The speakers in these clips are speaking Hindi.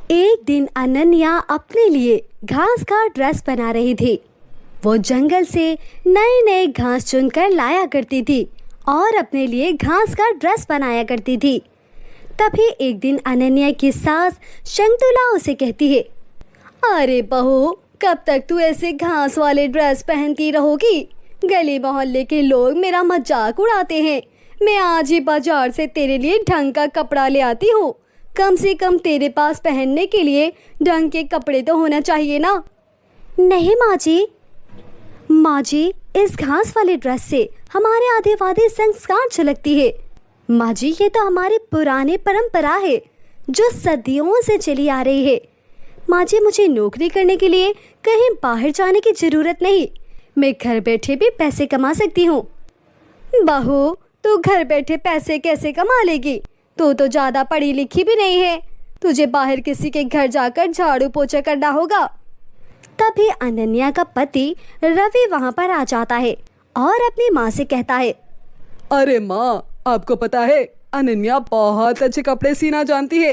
एक दिन अनन्या अपने लिए घास का ड्रेस बना रही थी। वो जंगल से नए नए घास चुनकर लाया करती थी और अपने लिए घास का ड्रेस बनाया करती थी। तभी एक दिन अनन्या की सास शंकुतला उसे कहती है, अरे बहू, कब तक तू ऐसे घास वाले ड्रेस पहनती रहोगी? गली मोहल्ले के लोग मेरा मजाक उड़ाते हैं। मैं आज ही बाजार से तेरे लिए ढंग का कपड़ा ले आती हूँ। कम से कम तेरे पास पहनने के लिए ढंग के कपड़े तो होना चाहिए ना। नहीं माँ जी, इस घास वाले ड्रेस से हमारे आदिवासी संस्कार झलकती है। माँ जी, ये तो हमारी पुरानी परंपरा है जो सदियों से चली आ रही है। माँ जी, मुझे नौकरी करने के लिए कहीं बाहर जाने की ज़रूरत नहीं। मैं घर बैठे भी पैसे कमा सकती हूँ। बहू, तू घर बैठे पैसे कैसे कमा लेगी? तू तो ज़्यादा पढ़ी लिखी भी नहीं है। तुझे बाहर किसी के घर जाकर झाड़ू पोछा करना होगा। तभी अनन्या का पति रवि वहाँ पर आ जाता है और अपनी माँ से कहता है, अरे माँ, आपको पता है अनन्या बहुत अच्छे कपड़े सीना जानती है।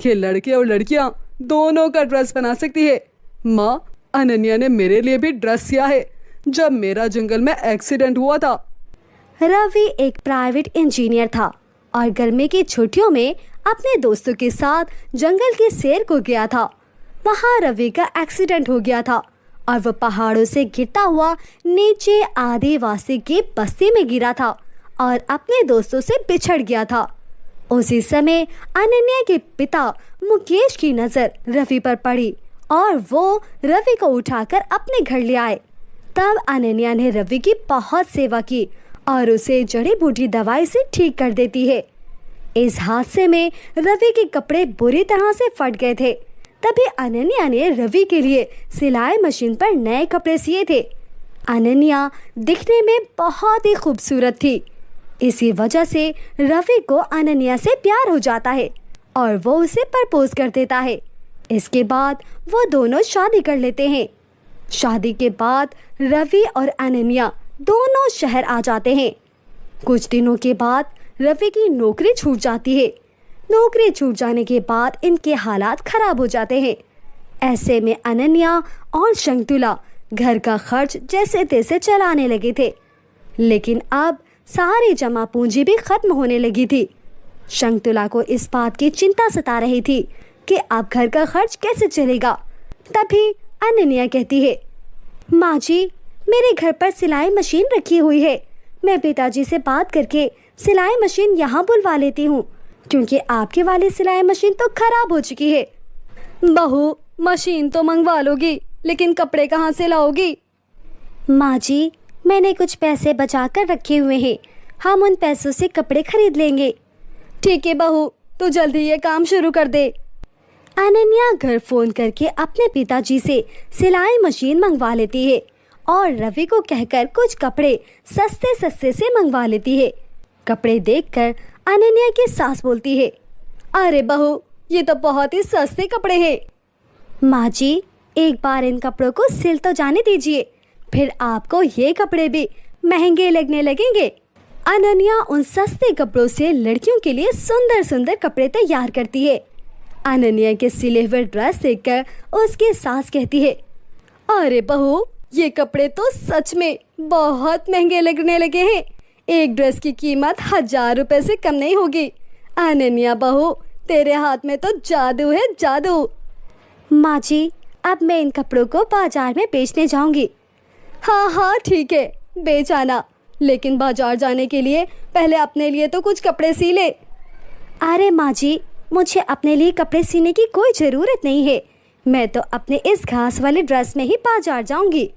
ये लड़के और लड़कियाँ दोनों का ड्रेस बना सकती है। माँ, अनन्या ने मेरे लिए भी ड्रेस सिया है जब मेरा जंगल में एक्सीडेंट हुआ था। रवि एक प्राइवेट इंजीनियर था और गर्मी की छुट्टियों में अपने दोस्तों के साथ जंगल की सैर को गया था। वहाँ रवि का एक्सीडेंट हो गया था और वह पहाड़ों से गिरता हुआ नीचे आदिवासी की बस्ती में गिरा था और अपने दोस्तों से बिछड़ गया था। उसी समय अनन्या के पिता मुकेश की नज़र रवि पर पड़ी और वो रवि को उठाकर अपने घर ले आए। तब अनन्या ने रवि की बहुत सेवा की और उसे जड़ी बूटी दवाई से ठीक कर देती है। इस हादसे में रवि के कपड़े बुरी तरह से फट गए थे। तभी अनन्या ने रवि के लिए सिलाई मशीन पर नए कपड़े सिए थे। अनन्या दिखने में बहुत ही खूबसूरत थी। इसी वजह से रवि को अनन्या से प्यार हो जाता है और वो उसे प्रपोज कर देता है। इसके बाद वो दोनों शादी कर लेते हैं। शादी के बाद रवि और अनन्या दोनों शहर आ जाते हैं। कुछ दिनों के बाद रवि की नौकरी छूट जाती है। नौकरी छूट जाने के बाद इनके हालात खराब हो जाते हैं। ऐसे में अनन्या और शंकुतला घर का खर्च जैसे तैसे चलाने लगे थे, लेकिन अब सारी जमा पूंजी भी खत्म होने लगी थी। शंकुतला को इस बात की चिंता सता रही थी कि अब घर का खर्च कैसे चलेगा। तभी अनन्या कहती है, माँ जी, मेरे घर पर सिलाई मशीन रखी हुई है। मैं पिताजी से बात करके सिलाई मशीन यहाँ बुलवा लेती हूँ, क्योंकि आपके वाली सिलाई मशीन तो खराब हो चुकी है। बहू, मशीन तो मंगवा लोगी, लेकिन कपड़े कहाँ से लाओगी? माँ जी, मैंने कुछ पैसे बचा कर रखे हुए हैं। हम उन पैसों से कपड़े खरीद लेंगे। ठीक है बहू, तो जल्दी ये काम शुरू कर दे। अनन्या घर फोन करके अपने पिताजी से सिलाई मशीन मंगवा लेती है और रवि को कहकर कुछ कपड़े सस्ते सस्ते से मंगवा लेती है। कपड़े देखकर अनन्या की सास बोलती है, अरे बहू, ये तो बहुत ही सस्ते कपड़े हैं। माँ जी, एक बार इन कपड़ों को सिल तो जाने दीजिए, फिर आपको ये कपड़े भी महंगे लगने लगेंगे। अनन्या उन सस्ते कपड़ों से लड़कियों के लिए सुंदर सुंदर कपड़े तैयार करती है। अनन्या के सिले हुए ड्रेस देखकर उसकी सास कहती है, अरे बहू, ये कपड़े तो सच में बहुत महंगे लगने लगे हैं। एक ड्रेस की कीमत 1000 रुपए से कम नहीं होगी। अनन्या बहू, तेरे हाथ में तो जादू है, जादू। माँ जी, अब मैं इन कपड़ों को बाजार में बेचने जाऊंगी। हाँ, ठीक है, बेच आना, लेकिन बाजार जाने के लिए पहले अपने लिए तो कुछ कपड़े सी ले। अरे माँ जी, मुझे अपने लिए कपड़े सीने की कोई ज़रूरत नहीं है। मैं तो अपने इस घास वाले ड्रेस में ही बाजार जाऊंगी।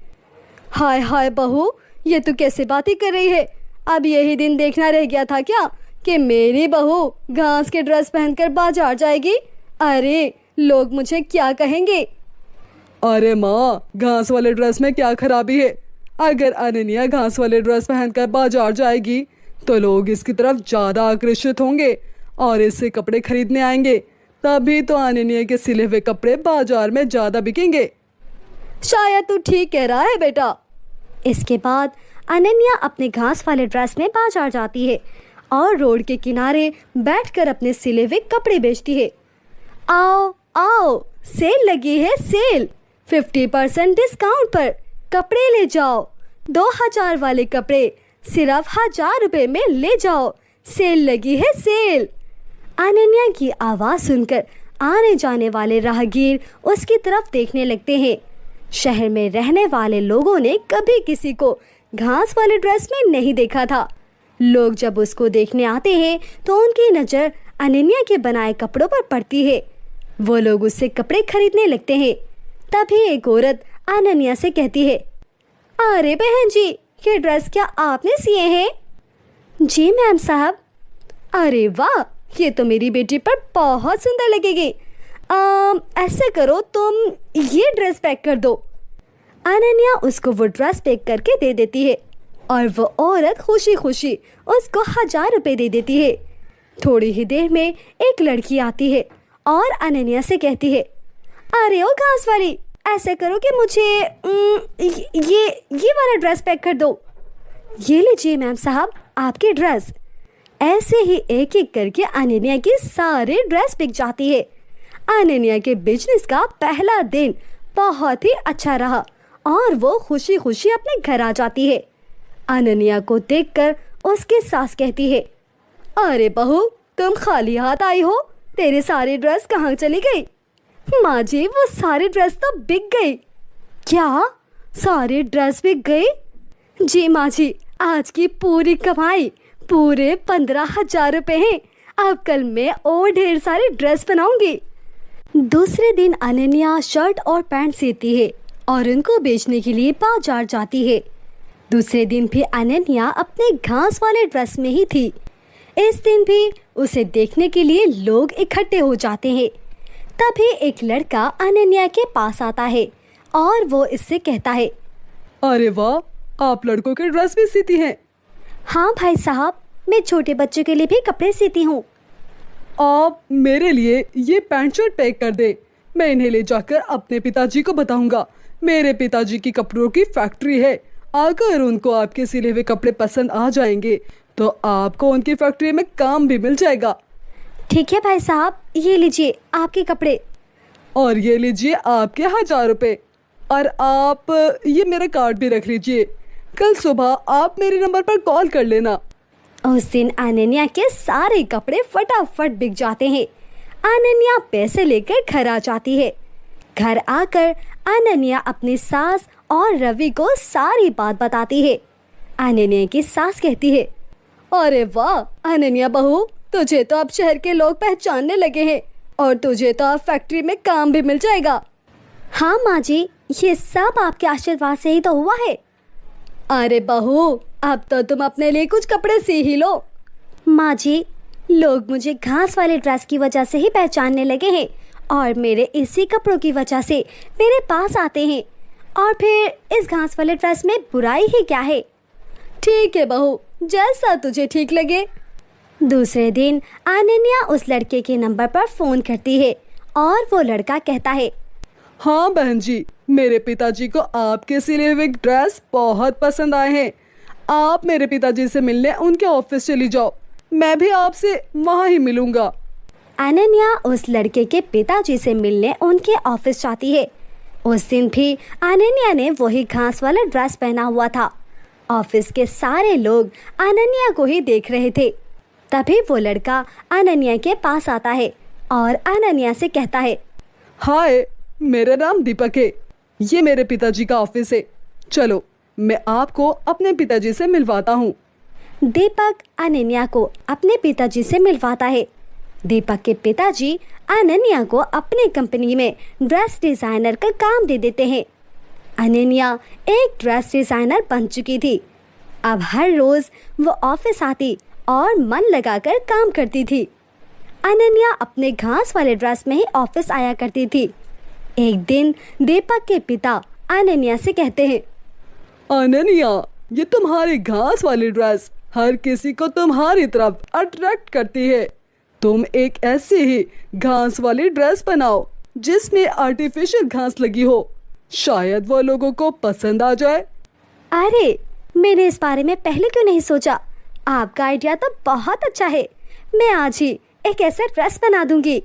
हाय हाय बहू, ये तू कैसे बातें कर रही है? अब यही दिन देखना रह गया था क्या कि मेरी बहू घास के ड्रेस पहनकर बाजार जाएगी? अरे, लोग मुझे क्या कहेंगे? अरे माँ, घास वाले ड्रेस में क्या खराबी है? अगर अनन्या घास वाले ड्रेस पहनकर बाजार जाएगी तो लोग इसकी तरफ ज़्यादा आकर्षित होंगे और इससे कपड़े खरीदने आएंगे। तभी तो अनन्या के सिले हुए कपड़े बाजार में ज़्यादा बिकेंगे। शायद तू ठीक कह रहा है बेटा। इसके बाद अनन्या अपने घास वाले ड्रेस में बाजार जाती है और रोड के किनारे बैठकर अपने सिले हुए कपड़े बेचती है। आओ आओ, सेल लगी है, सेल 50% डिस्काउंट पर कपड़े ले जाओ। 2000 वाले कपड़े सिर्फ 1000 रुपए में ले जाओ, सेल लगी है, सेल। अनन्या की आवाज सुनकर आने जाने वाले राहगीर उसकी तरफ देखने लगते हैं। शहर में रहने वाले लोगों ने कभी किसी को घास वाले ड्रेस में नहीं देखा था। लोग जब उसको देखने आते हैं तो उनकी नज़र अनन्या के बनाए कपड़ों पर पड़ती है। वो लोग उससे कपड़े खरीदने लगते हैं। तभी एक औरत अनन्या से कहती है, अरे बहन जी, ये ड्रेस क्या आपने सिए हैं? जी मैम साहब। अरे वाह, ये तो मेरी बेटी पर बहुत सुंदर लगेगी। ऐसे करो, तुम ये ड्रेस पैक कर दो। अनन्या उसको वो ड्रेस पैक करके दे देती है और वो औरत खुशी खुशी उसको 1000 रुपए दे देती है। थोड़ी ही देर में एक लड़की आती है और अनन्या से कहती है, अरे ओ घास वाली, ऐसे करो कि मुझे ये वाला ड्रेस पैक कर दो। ये लीजिए मैम साहब, आपकी ड्रेस। ऐसे ही एक एक करके अनन्या की सारे ड्रेस बिक जाती है। अनन्या के बिजनेस का पहला दिन बहुत ही अच्छा रहा और वो खुशी खुशी अपने घर आ जाती है। अनन्या को देखकर उसकी सास कहती है, अरे बहू, तुम खाली हाथ आई हो, तेरी सारी ड्रेस कहाँ चली गई? माँ जी, वो सारी ड्रेस तो बिक गई। क्या सारी ड्रेस बिक गई? जी माँ जी, आज की पूरी कमाई पूरे 15,000 रुपए हैं। अब कल मैं और ढेर सारी ड्रेस बनाऊंगी। दूसरे दिन अनन्या शर्ट और पैंट सीती है और उनको बेचने के लिए बाजार जाती है। दूसरे दिन भी अनन्या अपने घास वाले ड्रेस में ही थी। इस दिन भी उसे देखने के लिए लोग इकट्ठे हो जाते हैं। तभी एक लड़का अनन्या के पास आता है और वो इससे कहता है, अरे वाह, आप लड़कों के ड्रेस भी सीती हैं? हाँ भाई साहब, मैं छोटे बच्चों के लिए भी कपड़े सीती हूँ। आप मेरे लिए ये पैंट शर्ट पैक कर दे, मैं इन्हें ले जाकर अपने पिताजी को बताऊंगा। मेरे पिताजी की कपड़ों की फैक्ट्री है। अगर उनको आपके सिले हुए कपड़े पसंद आ जाएंगे तो आपको उनकी फैक्ट्री में काम भी मिल जाएगा। ठीक है भाई साहब, ये लीजिए आपके कपड़े। और ये लीजिए आपके 1000 रुपए। और आप ये मेरा कार्ड भी रख लीजिए। कल सुबह आप मेरे नंबर पर कॉल कर लेना। उस दिन अनन्या के सारे कपड़े फटाफट बिक जाते हैं। अनन्या पैसे लेकर घर आ जाती है। घर आकर अनन्या अपनी सास और रवि को सारी बात बताती है। अनन्या की सास कहती है, अरे वाह अनन्या बहू, तुझे तो अब शहर के लोग पहचानने लगे हैं और तुझे तो अब फैक्ट्री में काम भी मिल जाएगा। हाँ माँ जी, ये सब आपके आशीर्वाद से ही तो हुआ है। अरे बहू, अब तो तुम अपने लिए कुछ कपड़े सी ही लो। माँ जी, लोग मुझे घास वाले ड्रेस की वजह से ही पहचानने लगे हैं और मेरे इसी कपड़ों की वजह से मेरे पास आते हैं। और फिर इस घास वाले ड्रेस में बुराई ही क्या है? ठीक है बहू, जैसा तुझे ठीक लगे। दूसरे दिन अनन्या उस लड़के के नंबर पर फोन करती है और वो लड़का कहता है, हाँ बहन जी, मेरे पिताजी को आपके सिले हुए ड्रेस बहुत पसंद आए हैं। आप मेरे पिताजी से मिलने उनके ऑफिस चली जाओ, मैं भी आपसे वहाँ ही मिलूंगा। अनन्या उस लड़के के पिताजी से मिलने उनके ऑफिस जाती है। उस दिन भी अनन्या ने वही घास वाला ड्रेस पहना हुआ था। ऑफिस के सारे लोग अनन्या को ही देख रहे थे। तभी वो लड़का अनन्या के पास आता है और अनन्या से कहता है, हाय, मेरा नाम दीपक है, ये मेरे पिताजी का ऑफिस है। चलो मैं आपको अपने पिताजी से मिलवाता हूँ। दीपक अनन्या को अपने पिताजी से मिलवाता है। दीपक के पिताजी अनन्या को अपनी कंपनी में ड्रेस डिजाइनर का काम दे देते हैं। अनन्या एक ड्रेस डिजाइनर बन चुकी थी। अब हर रोज वो ऑफिस आती और मन लगाकर काम करती थी। अनन्या अपने घास वाले ड्रेस में ही ऑफिस आया करती थी। एक दिन दीपक के पिता अनन्या से कहते हैं, अनन्या, ये तुम्हारी घास वाली ड्रेस हर किसी को तुम्हारी तरफ अट्रैक्ट करती है। तुम एक ऐसी ही घास वाली ड्रेस बनाओ जिसमें आर्टिफिशियल घास लगी हो, शायद वो लोगों को पसंद आ जाए। अरे, मैंने इस बारे में पहले क्यों नहीं सोचा? आपका आइडिया तो बहुत अच्छा है। मैं आज ही एक ऐसा ड्रेस बना दूंगी।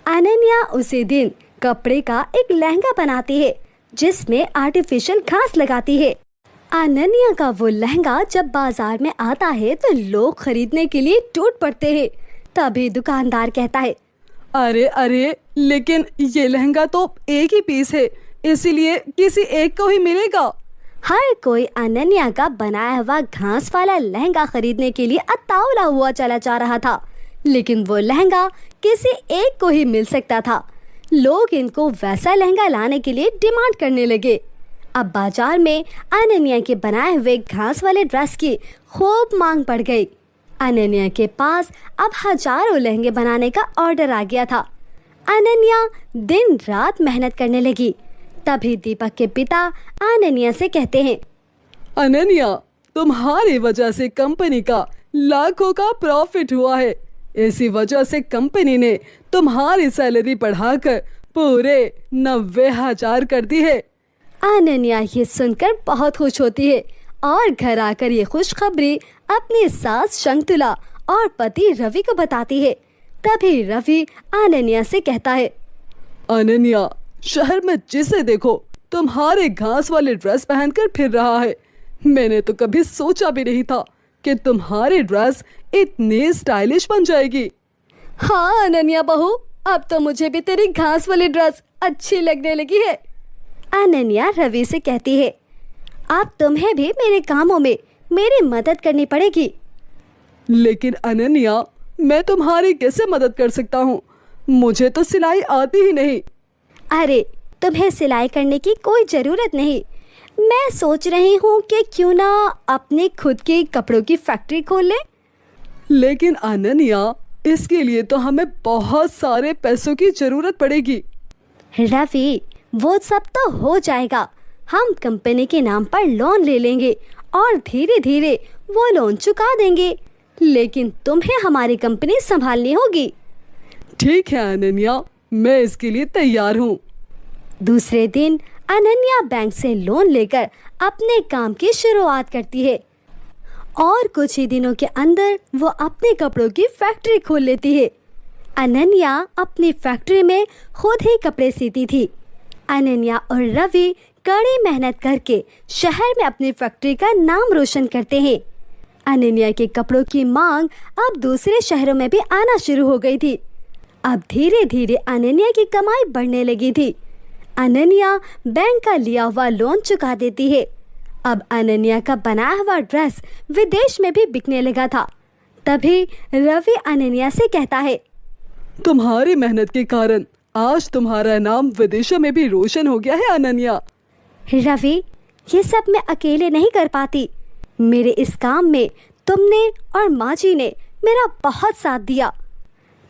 अनन्या उसी दिन कपड़े का एक लहंगा बनाती है जिसमें आर्टिफिशियल घास लगाती है। अनन्या का वो लहंगा जब बाजार में आता है तो लोग खरीदने के लिए टूट पड़ते हैं। तभी दुकानदार कहता है, अरे अरे, लेकिन ये लहंगा तो एक ही पीस है, इसीलिए किसी एक को ही मिलेगा। हर कोई अनन्या का बनाया हुआ घास वाला लहंगा खरीदने के लिए अतावला हुआ चला जा रहा था, लेकिन वो लहंगा किसी एक को ही मिल सकता था। लोग इनको वैसा लहंगा लाने के लिए डिमांड करने लगे। अब बाजार में अनन्या के बनाए हुए घास वाले ड्रेस की खूब मांग बढ़ गई। अनन्या के पास अब हजारों लहंगे बनाने का ऑर्डर आ गया था। अनन्या दिन रात मेहनत करने लगी। तभी दीपक के पिता अनन्या से कहते हैं, अनन्या, तुम्हारी वजह से कंपनी का लाखों का प्रॉफिट हुआ है। इसी वजह से कंपनी ने तुम्हारी सैलरी बढ़ाकर पूरे 90,000 कर दी है। अनन्या ये सुनकर बहुत खुश होती है और घर आकर ये खुशखबरी अपनी सास शंकुतला और पति रवि को बताती है। तभी रवि अनन्या से कहता है, अनन्या, शहर में जिसे देखो तुम्हारे घास वाले ड्रेस पहनकर फिर रहा है। मैंने तो कभी सोचा भी नहीं था कि तुम्हारी ड्रेस इतनी स्टाइलिश बन जाएगी। हाँ अनन्या बहू, अब तो मुझे भी तेरी घास वाली ड्रेस अच्छी लगने लगी है। अनन्या रवि से कहती है, अब तुम्हें भी मेरे कामों में मेरी मदद करनी पड़ेगी। लेकिन अनन्या, मैं तुम्हारी कैसे मदद कर सकता हूँ? मुझे तो सिलाई आती ही नहीं। अरे, तुम्हें सिलाई करने की कोई जरूरत नहीं। मैं सोच रही हूँ कि क्यों ना अपने खुद के कपड़ों की फैक्ट्री खोल ले। लेकिन अनन्या, इसके लिए तो हमें बहुत सारे पैसों की जरूरत पड़ेगी। रवि, वो सब तो हो जाएगा। हम कंपनी के नाम पर लोन ले लेंगे और धीरे धीरे वो लोन चुका देंगे, लेकिन तुम्हें हमारी कंपनी संभालनी होगी। ठीक है अनन्या, मैं इसके लिए तैयार हूँ। दूसरे दिन अनन्या बैंक से लोन लेकर अपने काम की शुरुआत करती है और कुछ ही दिनों के अंदर वो अपने कपड़ों की फैक्ट्री खोल लेती है। अनन्या अपनी फैक्ट्री में खुद ही कपड़े सीती थी। अनन्या और रवि कड़ी मेहनत करके शहर में अपनी फैक्ट्री का नाम रोशन करते हैं। अनन्या के कपड़ों की मांग अब दूसरे शहरों में भी आना शुरू हो गई थी। अब धीरे धीरे अनन्या की कमाई बढ़ने लगी थी। अनन्या बैंक का लिया हुआ लोन चुका देती है। अब अनन्या का बनाया हुआ ड्रेस विदेश में भी बिकने लगा था। तभी रवि अनन्या से कहता है, तुम्हारी मेहनत के कारण आज तुम्हारा नाम विदेशों में भी रोशन हो गया है अनन्या। रवि, ये सब मैं अकेले नहीं कर पाती। मेरे इस काम में तुमने और माँ जी ने मेरा बहुत साथ दिया।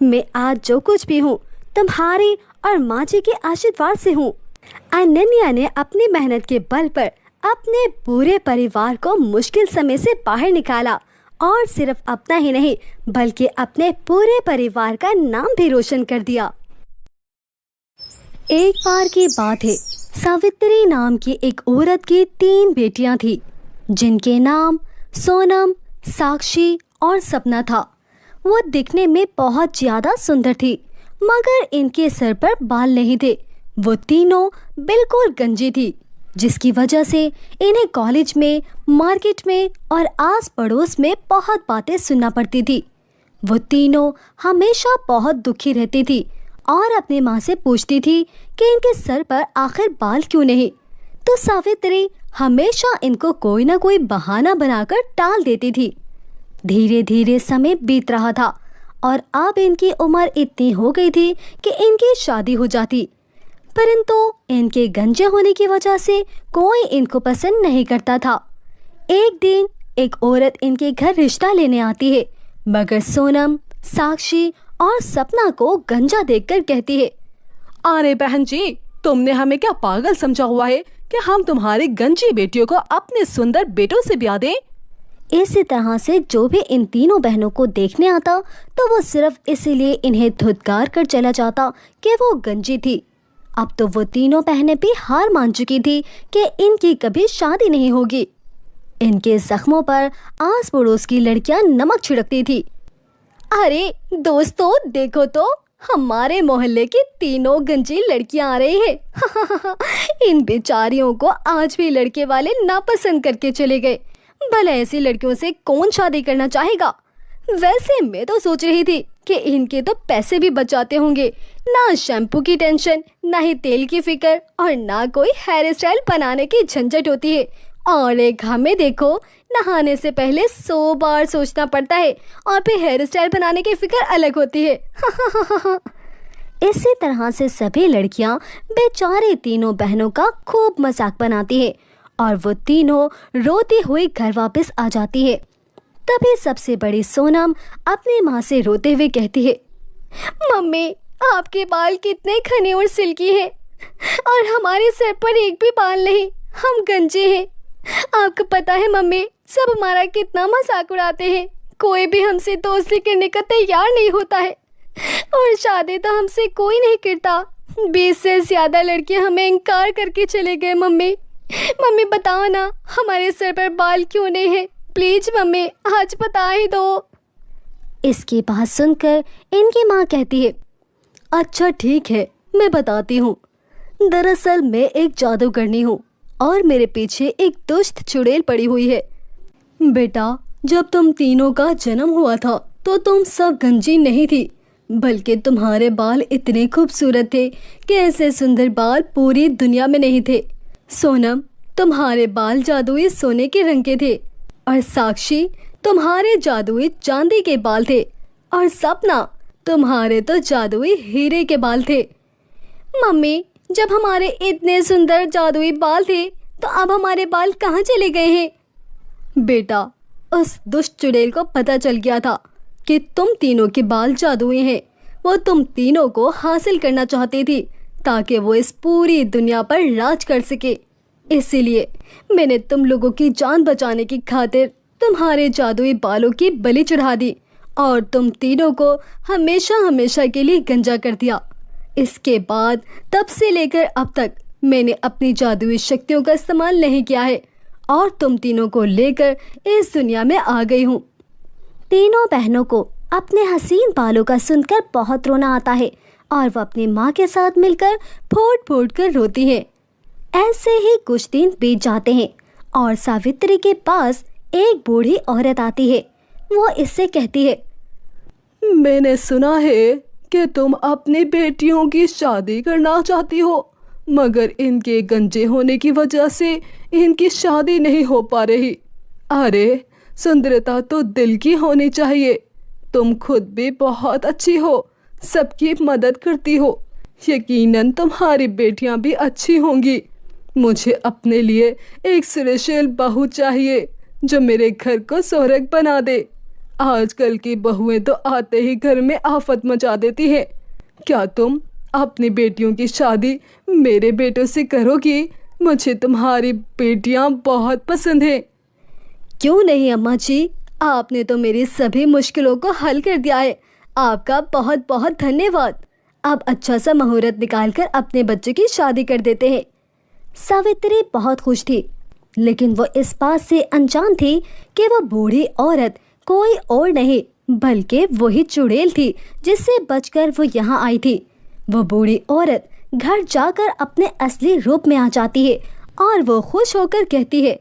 मैं आज जो कुछ भी हूँ तुम्हारी और माँ जी के आशीर्वाद से हूँ। अनन्या ने अपनी मेहनत के बल पर अपने पूरे परिवार को मुश्किल समय से बाहर निकाला और सिर्फ अपना ही नहीं बल्कि अपने पूरे परिवार का नाम भी रोशन कर दिया। एक बार की बात है, सावित्री नाम की एक औरत की 3 बेटियां थी, जिनके नाम सोनम, साक्षी और सपना था। वो दिखने में बहुत ज्यादा सुंदर थी, मगर इनके सर पर बाल नहीं थे। वो तीनों बिल्कुल गंजी थी, जिसकी वजह से इन्हें कॉलेज में, मार्केट में और आस पड़ोस में बहुत बातें सुनना पड़ती थी। वो तीनों हमेशा बहुत दुखी रहती थी और अपनी माँ से पूछती थी कि इनके सर पर आखिर बाल क्यों नहीं। तो सावित्री हमेशा इनको कोई ना कोई बहाना बनाकर टाल देती थी। धीरे धीरे समय बीत रहा था और अब इनकी उम्र इतनी हो गई थी कि इनकी शादी हो जाती, परंतु इनके गंजे होने की वजह से कोई इनको पसंद नहीं करता था। एक दिन एक औरत इनके घर रिश्ता लेने आती है, मगर सोनम, साक्षी और सपना को गंजा देखकर कहती है, अरे बहन जी, तुमने हमें क्या पागल समझा हुआ है कि हम तुम्हारी गंजी बेटियों को अपने सुंदर बेटों से ब्याह दें? इसी तरह से जो भी इन तीनों बहनों को देखने आता तो वो सिर्फ इसीलिए इन्हें धुतकार कर चला जाता कि वो गंजी थी। अब तो वो तीनों बहनें भी हार मान चुकी थी कि इनकी कभी शादी नहीं होगी। इनके जख्मों पर आस पड़ोस की लड़कियां नमक छिड़कती थी। अरे दोस्तों, देखो तो हमारे मोहल्ले की तीनों गंजी लड़कियां आ रही है। इन बेचारियों को आज भी लड़के वाले नापसंद करके चले गए। भला ऐसी लड़कियों से कौन शादी करना चाहेगा। वैसे मैं तो सोच रही थी कि इनके तो पैसे भी बचाते होंगे, ना शैम्पू की टेंशन, ना ही तेल की फिक्र और ना कोई हेयर स्टाइल बनाने की झंझट होती है। और एक हमें देखो, नहाने से पहले 100 बार सोचना पड़ता है और फिर हेयर स्टाइल बनाने की फिक्र अलग होती है। इसी तरह से सभी लड़कियां बेचारे तीनों बहनों का खूब मजाक बनाती है और वो तीनों रोती हुई घर वापस आ जाती है। तभी सबसे बड़ी सोनम अपनी माँ से रोते हुए कहती है, मम्मी आपके बाल कितने घने और सिल्की हैं और हमारे सर पर एक भी बाल नहीं, हम गंजे हैं। आपको पता है मम्मी, सब हमारा कितना मजाक उड़ाते हैं, कोई भी हमसे दोस्ती करने का तैयार नहीं होता है और शादी तो हमसे कोई नहीं करता। 20 से ज़्यादा लड़कियां हमें इनकार करके चले गए। मम्मी बताओ ना, हमारे सर पर बाल क्यों नहीं है? प्लीज मम्मी आज बता ही दो। इसकी बात सुनकर इनकी माँ कहती है, अच्छा ठीक है, मैं बताती हूँ। दरअसल मैं एक जादूगरनी हूँ और मेरे पीछे एक दुष्ट चुड़ैल पड़ी हुई है। बेटा, जब तुम तीनों का जन्म हुआ था तो तुम सब गंजी नहीं थी, बल्कि तुम्हारे बाल इतने खूबसूरत थे कि ऐसे सुंदर बाल पूरी दुनिया में नहीं थे। सोनम, तुम्हारे बाल जादुई सोने के रंग के थे और साक्षी, तुम्हारे जादुई चांदी के बाल थे और सपना, तुम्हारे तो जादुई हीरे के बाल थे। मम्मी, जब हमारे इतने सुंदर जादुई बाल थे तो अब हमारे बाल कहाँ चले गए हैं? बेटा, उस दुष्ट चुड़ैल को पता चल गया था कि तुम तीनों के बाल जादुई हैं। वो तुम तीनों को हासिल करना चाहती थी ताकि वो इस पूरी दुनिया पर राज कर सके। इसीलिए मैंने तुम लोगों की जान बचाने की खातिर तुम्हारे जादुई बालों की बलि चढ़ा दी और तुम तीनों को हमेशा हमेशा के लिए गंजा कर दिया। इसके बाद तब से लेकर अब तक मैंने अपनी जादुई शक्तियों का इस्तेमाल नहीं किया है और तुम तीनों को लेकर इस दुनिया में आ गई हूँ। तीनों बहनों को अपने हसीन बालों का सुनकर बहुत रोना आता है और वह अपनी माँ के साथ मिलकर फूट फूट कर रोती हैं। ऐसे ही कुछ दिन बीत जाते हैं और सावित्री के पास एक बूढ़ी औरत आती है। वो इससे कहती है, मैंने सुना है कि तुम अपनी बेटियों की शादी करना चाहती हो, मगर इनके गंजे होने की वजह से इनकी शादी नहीं हो पा रही। अरे, सुंदरता तो दिल की होनी चाहिए। तुम खुद भी बहुत अच्छी हो, सबकी मदद करती हो, यकीनन तुम्हारी बेटियां भी अच्छी होंगी। मुझे अपने लिए एक सुरक्षित बहू चाहिए जो मेरे घर को सुहाग बना दे। आजकल की बहुएं तो आते ही घर में आफत मचा देती हैं। क्या तुम अपनी बेटियों की शादी मेरे बेटों से करोगी? मुझे तुम्हारी बेटियां बहुत पसंद हैं। क्यों नहीं अम्मा जी, आपने तो मेरी सभी मुश्किलों को हल कर दिया है। आपका बहुत बहुत धन्यवाद। अब अच्छा सा मुहूर्त निकालकर अपने बच्चे की शादी कर देते हैं। सावित्री बहुत खुश थी, लेकिन वो इस बात से अनजान थी कि वो बूढ़ी औरत कोई और नहीं बल्कि वही चुड़ैल थी जिससे बचकर वो यहाँ आई थी। वो बूढ़ी औरत घर जाकर अपने असली रूप में आ जाती है और वो खुश होकर कहती है,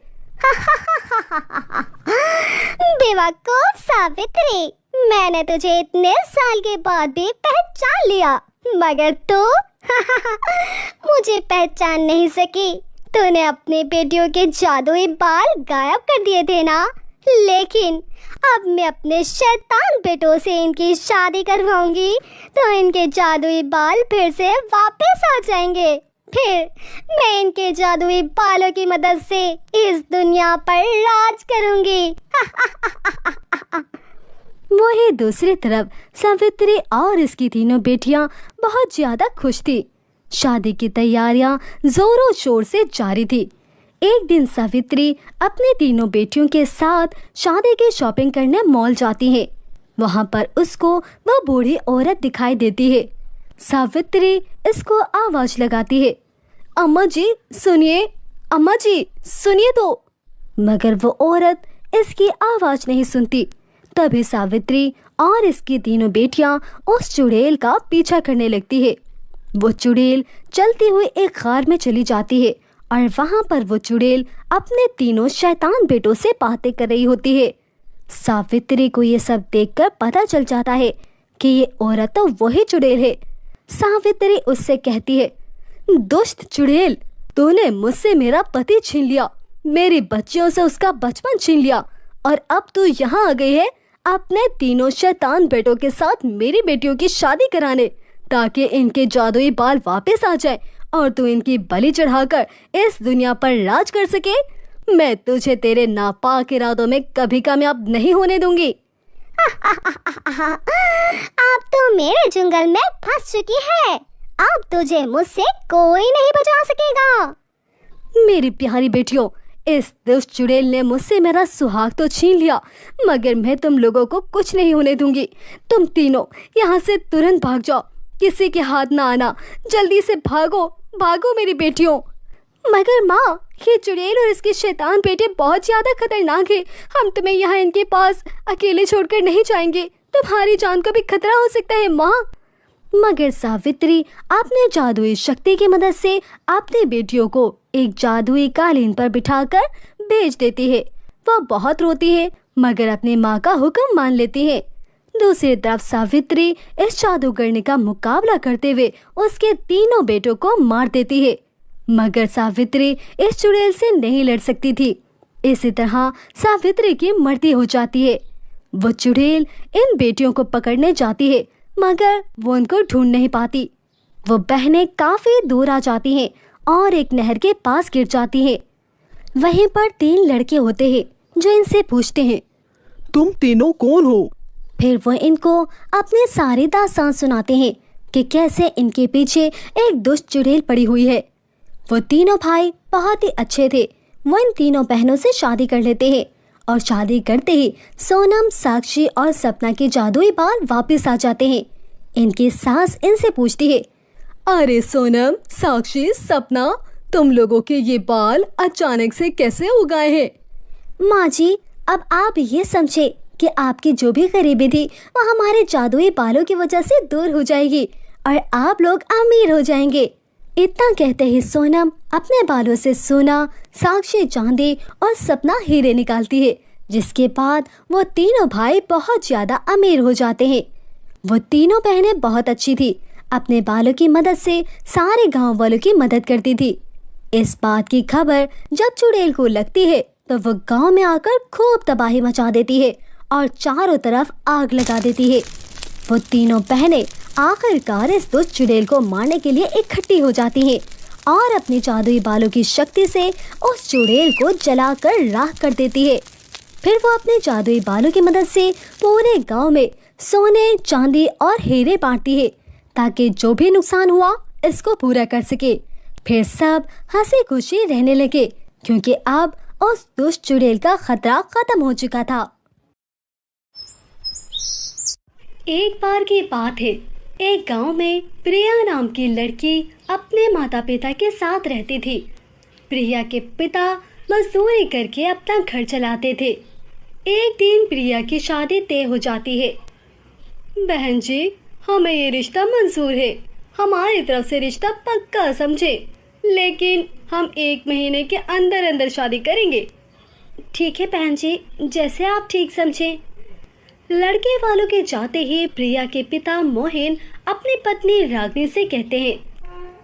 बेवकूफ सावित्री, मैंने तुझे इतने साल के बाद भी पहचान लिया, मगर तू मुझे पहचान नहीं सकी। तूने अपनी बेटियों के जादुई बाल गायब कर दिए थे ना, लेकिन अब मैं अपने शैतान बेटों से इनकी शादी करवाऊंगी तो इनके जादुई बाल फिर से वापस आ जाएंगे। फिर मैं इनके जादुई बालों की मदद से इस दुनिया पर राज करूंगी। वहीं दूसरी तरफ सावित्री और इसकी तीनों बेटियां बहुत ज्यादा खुश थी। शादी की तैयारियां जोरों शोर से जारी थी। एक दिन सावित्री अपनी तीनों बेटियों के साथ शादी की शॉपिंग करने मॉल जाती है। वहां पर उसको वह बूढ़ी औरत दिखाई देती है। सावित्री इसको आवाज लगाती है, अम्मा जी सुनिए, अम्मा जी सुनिए तो। मगर वो औरत इसकी आवाज नहीं सुनती। तभी सावित्री और इसकी तीनों बेटियां उस चुड़ैल का पीछा करने लगती है। वो चुड़ैल चलती हुई एक गार में चली जाती है और वहां पर वो चुड़ैल अपने तीनों शैतान बेटों से बातें कर रही होती है। सावित्री को ये सब देखकर पता चल जाता है कि ये औरत तो वही चुड़ैल है। सावित्री उससे कहती है, दुष्ट चुड़ैल, तूने मुझसे मेरा पति छीन लिया, मेरी बच्चियों से उसका बचपन छीन लिया और अब तू यहाँ आ गई है अपने तीनों शैतान बेटों के साथ मेरी बेटियों की शादी कराने, ताकि इनके जादुई बाल वापस आ जाए और तू इनकी बलि चढ़ाकर इस दुनिया पर राज कर सके। मैं तुझे तेरे नापाक इरादों में कभी कामयाब नहीं होने दूंगी। अब तो मेरे जंगल में फंस चुकी है, अब तुझे मुझसे कोई नहीं बचा सकेगा। मेरी प्यारी बेटियों, इस दुष्ट चुड़ैल ने मुझसे मेरा सुहाग तो छीन लिया, मगर मैं तुम लोगों को कुछ नहीं होने दूंगी। तुम तीनों यहाँ से तुरंत भाग जाओ, किसी के हाथ ना आना, जल्दी से भागो भागो मेरी बेटियों। मगर माँ, ये चुड़ैल और इसके शैतान बेटे बहुत ज्यादा खतरनाक है, हम तुम्हें यहाँ इनके पास अकेले छोड़कर नहीं जाएंगे, तुम्हारी जान को भी खतरा हो सकता है माँ। मगर सावित्री अपने जादुई शक्ति की मदद से अपनी बेटियों को एक जादुई कालीन पर बिठाकर भेज देती है। वह बहुत रोती है मगर अपनी माँ का हुक्म मान लेती है। दूसरी तरफ सावित्री इस जादूगरनी का मुकाबला करते हुए उसके तीनों बेटों को मार देती है, मगर सावित्री इस चुड़ैल से नहीं लड़ सकती थी। इसी तरह सावित्री की मृत्यु हो जाती है। वो चुड़ैल इन बेटियों को पकड़ने जाती है मगर वो उनको ढूंढ नहीं पाती। वो बहनें काफी दूर आ जाती हैं और एक नहर के पास गिर जाती हैं। वहीं पर 3 लड़के होते हैं जो इनसे पूछते हैं, तुम तीनों कौन हो? फिर वो इनको अपने सारी दास्तान सुनाते हैं कि कैसे इनके पीछे एक दुष्ट चुड़ैल पड़ी हुई है। वो तीनों भाई बहुत ही अच्छे थे। वो इन तीनों बहनों से शादी कर लेते हैं और शादी करते ही सोनम, साक्षी और सपना के जादुई बाल वापस आ जाते हैं। इनकी सास इनसे पूछती है, अरे सोनम, साक्षी, सपना, तुम लोगों के ये बाल अचानक से कैसे उगाए हैं? माँ जी, अब आप ये समझे कि आपकी जो भी गरीबी थी वो हमारे जादुई बालों की वजह से दूर हो जाएगी और आप लोग अमीर हो जाएंगे। इतना कहते ही सोनम अपने बालों से सोना, साक्षी चांदी और सपना हीरे निकालती है, जिसके बाद वो तीनों भाई बहुत ज्यादा अमीर हो जाते हैं। वो तीनों बहनें बहुत अच्छी थी, अपने बालों की मदद से सारे गांव वालों की मदद करती थी। इस बात की खबर जब चुड़ैल को लगती है तो वो गांव में आकर खूब तबाही मचा देती है और चारों तरफ आग लगा देती है। वो तीनों बहनें आखिरकार इस दुष्ट चुड़ैल को मारने के लिए इकट्ठी हो जाती हैं और अपने जादुई बालों की शक्ति से उस चुड़ैल को जलाकर राख कर देती है। फिर वो अपने जादुई बालों की मदद से पूरे गांव में सोने, चांदी और हीरे बांटती है ताकि जो भी नुकसान हुआ इसको पूरा कर सके। फिर सब हंसी खुशी रहने लगे क्योंकि अब उस दुष्ट चुड़ैल का खतरा खत्म हो चुका था। एक बार की बात है, एक गांव में प्रिया नाम की लड़की अपने माता पिता के साथ रहती थी। प्रिया के पिता मजदूरी करके अपना घर चलाते थे। एक दिन प्रिया की शादी तय हो जाती है। बहन जी, हमें ये रिश्ता मंजूर है, हमारी तरफ से रिश्ता पक्का समझे, लेकिन हम 1 महीने के अंदर अंदर शादी करेंगे। ठीक है बहन जी, जैसे आप ठीक समझें। लड़के वालों के जाते ही प्रिया के पिता मोहन अपनी पत्नी रागिनी से कहते हैं,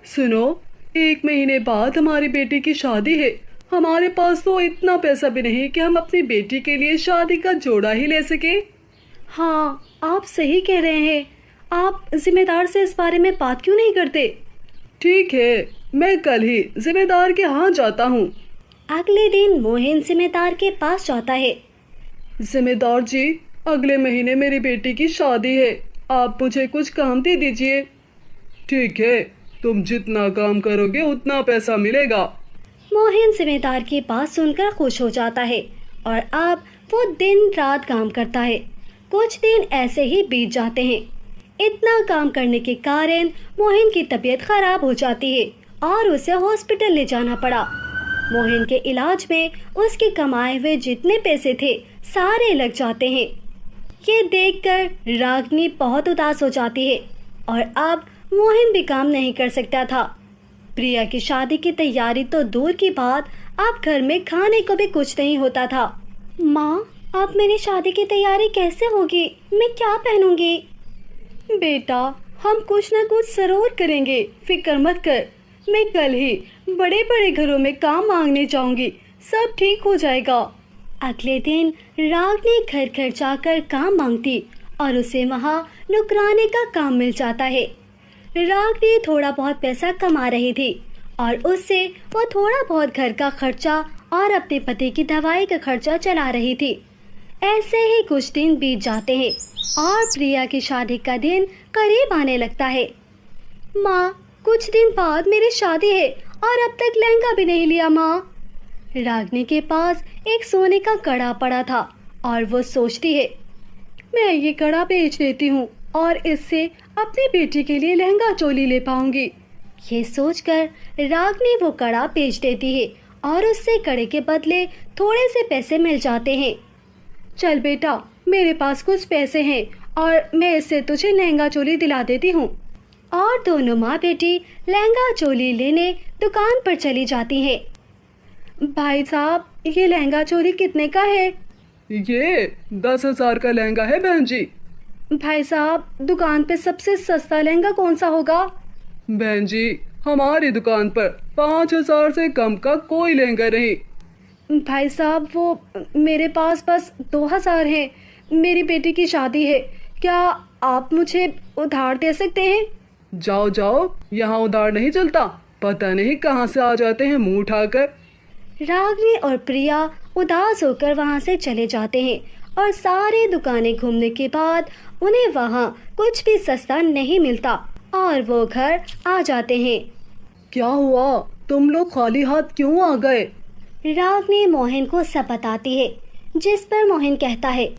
सुनो, 1 महीने बाद हमारी बेटी की शादी है। हमारे पास तो इतना पैसा भी नहीं कि हम अपनी बेटी के लिए शादी का जोड़ा ही ले सके। हाँ, आप सही कह रहे हैं। आप जिम्मेदार से इस बारे में बात क्यों नहीं करते? ठीक है, मैं कल ही जिम्मेदार के यहाँ जाता हूँ। अगले दिन मोहन जिम्मेदार के पास जाता है। जिम्मेदार जी, अगले महीने मेरी बेटी की शादी है, आप मुझे कुछ काम दे दीजिए। ठीक है, तुम जितना काम करोगे उतना पैसा मिलेगा। मोहन जिम्मेदार की बात सुनकर खुश हो जाता है और अब वो दिन रात काम करता है। कुछ दिन ऐसे ही बीत जाते हैं। इतना काम करने के कारण मोहन की तबीयत खराब हो जाती है और उसे हॉस्पिटल ले जाना पड़ा। मोहन के इलाज में उसके कमाए हुए जितने पैसे थे सारे लग जाते हैं। ये देखकर रागिनी बहुत उदास हो जाती है और अब मोहन भी काम नहीं कर सकता था। प्रिया की शादी की तैयारी तो दूर की बात, अब घर में खाने को भी कुछ नहीं होता था। माँ, अब मेरी शादी की तैयारी कैसे होगी? मैं क्या पहनूंगी? बेटा, हम कुछ न कुछ जरूर करेंगे, फिक्र मत कर। मैं कल ही बड़े बड़े घरों में काम मांगने जाऊंगी, सब ठीक हो जाएगा। अगले दिन रागिनी घर घर जाकर काम मांगती और उसे वहाँ नौकरानी का काम मिल जाता है। रागिनी थोड़ा बहुत पैसा कमा रही थी और उससे वो थोड़ा बहुत घर का खर्चा और अपने पति की दवाई का खर्चा चला रही थी। ऐसे ही कुछ दिन बीत जाते हैं और प्रिया की शादी का दिन करीब आने लगता है। माँ, कुछ दिन बाद मेरी शादी है और अब तक लहंगा भी नहीं लिया। माँ, रागिनी के पास एक सोने का कड़ा पड़ा था और वो सोचती है, मैं ये कड़ा बेच देती हूँ और इससे अपनी बेटी के लिए लहंगा चोली ले पाऊंगी। ये सोचकर रागिनी वो कड़ा बेच देती है और उससे कड़े के बदले थोड़े से पैसे मिल जाते हैं। चल बेटा, मेरे पास कुछ पैसे हैं और मैं इससे तुझे लहंगा चोली दिला देती हूँ। और दोनों माँ बेटी लहंगा चोली लेने दुकान पर चली जाती हैं। भाई साहब, ये लहंगा चोली कितने का है? ये 10,000 का लहंगा है बहन जी। भाई साहब, दुकान पे सबसे सस्ता लहंगा कौन सा होगा? बहन जी, हमारी दुकान पर 5,000 से कम का कोई लहंगा नहीं। भाई साहब, वो मेरे पास बस 2,000 है। मेरी बेटी की शादी है, क्या आप मुझे उधार दे सकते हैं? जाओ जाओ, यहाँ उधार नहीं चलता। पता नहीं कहाँ से आ जाते हैं मुंह उठाकर। रागिनी और प्रिया उदास होकर वहाँ से चले जाते हैं और सारी दुकानें घूमने के बाद उन्हें वहाँ कुछ भी सस्ता नहीं मिलता और वो घर आ जाते हैं। क्या हुआ, तुम लोग खाली हाथ क्यों आ गए? रागिनी मोहन को सब बताती है, जिस पर मोहन कहता है,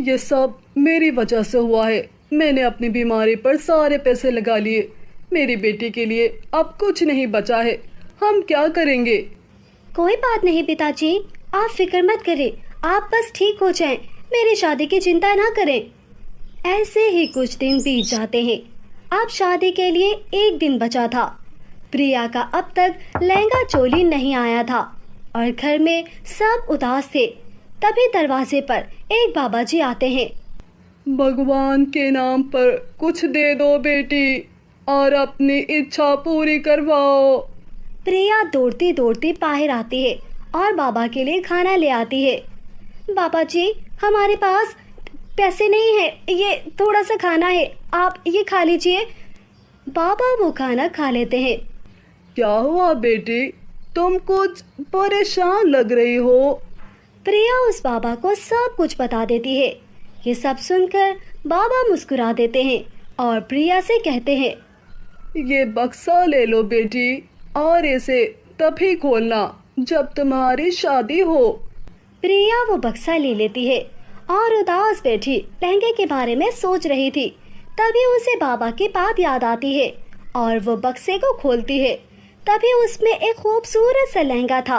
ये सब मेरी वजह से हुआ है। मैंने अपनी बीमारी पर सारे पैसे लगा लिए। मेरी बेटी के लिए अब कुछ नहीं बचा है। हम क्या करेंगे? कोई बात नहीं पिताजी, आप फिक्र मत करें, आप बस ठीक हो जाएं, मेरी शादी की चिंता ना करें। ऐसे ही कुछ दिन बीत जाते हैं। अब शादी के लिए एक दिन बचा था। प्रिया का अब तक लहंगा चोली नहीं आया था और घर में सब उदास थे। तभी दरवाजे पर एक बाबा जी आते हैं। भगवान के नाम पर कुछ दे दो बेटी और अपनी इच्छा पूरी करवाओ। प्रिया दौड़ती दौड़ती बाहर आती है और बाबा के लिए खाना ले आती है। बाबा जी, हमारे पास पैसे नहीं है, ये थोड़ा सा खाना है, आप ये खा लीजिए। बाबा वो खाना खा लेते हैं। क्या हुआ बेटी, तुम कुछ परेशान लग रही हो? प्रिया उस बाबा को सब कुछ बता देती है। ये सब सुनकर बाबा मुस्कुरा देते हैं और प्रिया से कहते हैं, ये बक्सा ले लो बेटी और इसे तभी खोलना जब तुम्हारी शादी हो। प्रिया वो बक्सा ले लेती है और उदास बैठी लहंगे के बारे में सोच रही थी। तभी उसे बाबा की बात याद आती है और वो बक्से को खोलती है। तभी उसमें एक खूबसूरत सा लहंगा था।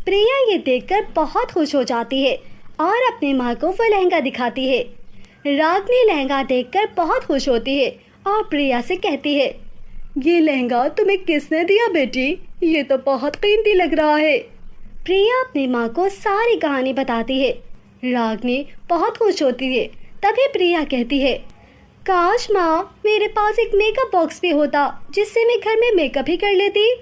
प्रिया ये देखकर बहुत खुश हो जाती है और अपनी माँ को वो लहंगा दिखाती है। रागिनी लहंगा देखकर बहुत खुश होती है और प्रिया से कहती है, ये लहंगा तुम्हें किसने दिया बेटी? ये तो बहुत कीमती लग रहा है। प्रिया अपनी माँ को सारी कहानी बताती है। रागिनी बहुत खुश होती है। तभी प्रिया कहती है, काश माँ, मेरे पास एक मेकअप बॉक्स भी होता जिससे मैं घर में मेकअप ही कर लेती।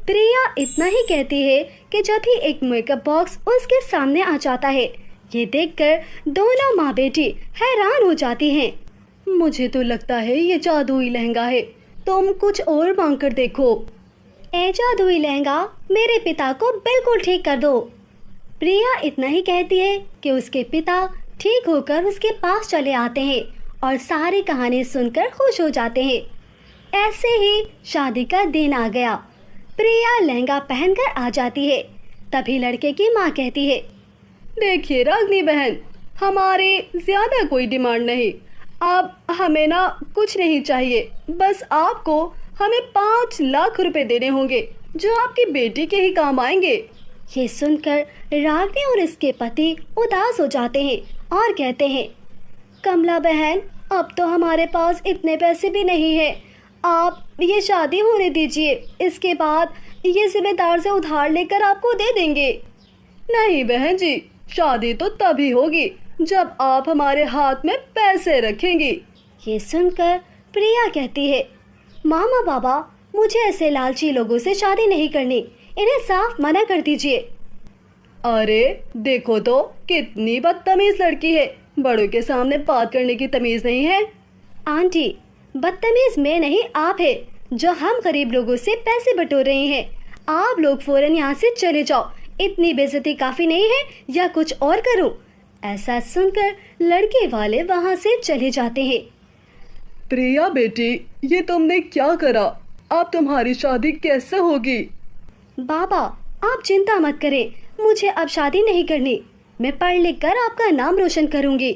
प्रिया इतना ही कहती है कि जब ही एक मेकअप बॉक्स उसके सामने आ जाता है। ये देखकर दोनों माँ बेटी हैरान हो जाती हैं। मुझे तो लगता है ये जादुई लहंगा है, तुम कुछ और मांग कर देखो। ए जादुई लहंगा, मेरे पिता को बिल्कुल ठीक कर दो। प्रिया इतना ही कहती है कि उसके पिता ठीक होकर उसके पास चले आते हैं और सारी कहानी सुनकर खुश हो जाते हैं। ऐसे ही शादी का दिन आ गया। प्रिया लहंगा पहनकर आ जाती है। तभी लड़के की माँ कहती है, देखिए रागिनी बहन, हमारे ज्यादा कोई डिमांड नहीं। अब हमें ना कुछ नहीं चाहिए, बस आपको हमें 5 लाख रुपए देने होंगे जो आपकी बेटी के ही काम आएंगे। ये सुनकर रागिनी और इसके पति उदास हो जाते हैं और कहते हैं, कमला बहन, अब तो हमारे पास इतने पैसे भी नहीं हैं। आप ये शादी होने दीजिए, इसके बाद ये जिम्मेदार से उधार लेकर आपको दे देंगे। नहीं बहन जी, शादी तो तभी होगी जब आप हमारे हाथ में पैसे रखेंगी। ये सुनकर प्रिया कहती है, मामा बाबा, मुझे ऐसे लालची लोगों से शादी नहीं करनी, इन्हें साफ मना कर दीजिए। अरे देखो तो कितनी बदतमीज लड़की है, बड़ों के सामने बात करने की तमीज नहीं है। आंटी, बदतमीज मैं नहीं, आप है जो हम गरीब लोगों से पैसे बटोर रहे हैं। आप लोग फौरन यहाँ से चले जाओ, इतनी बेइज्जती काफी नहीं है या कुछ और करूं? ऐसा सुनकर लड़के वाले वहाँ से चले जाते हैं। प्रिया बेटी, ये तुमने क्या करा? अब तुम्हारी शादी कैसे होगी? बाबा, आप चिंता मत करें, मुझे अब शादी नहीं करनी। मैं पढ़ लिख कर आपका नाम रोशन करूंगी।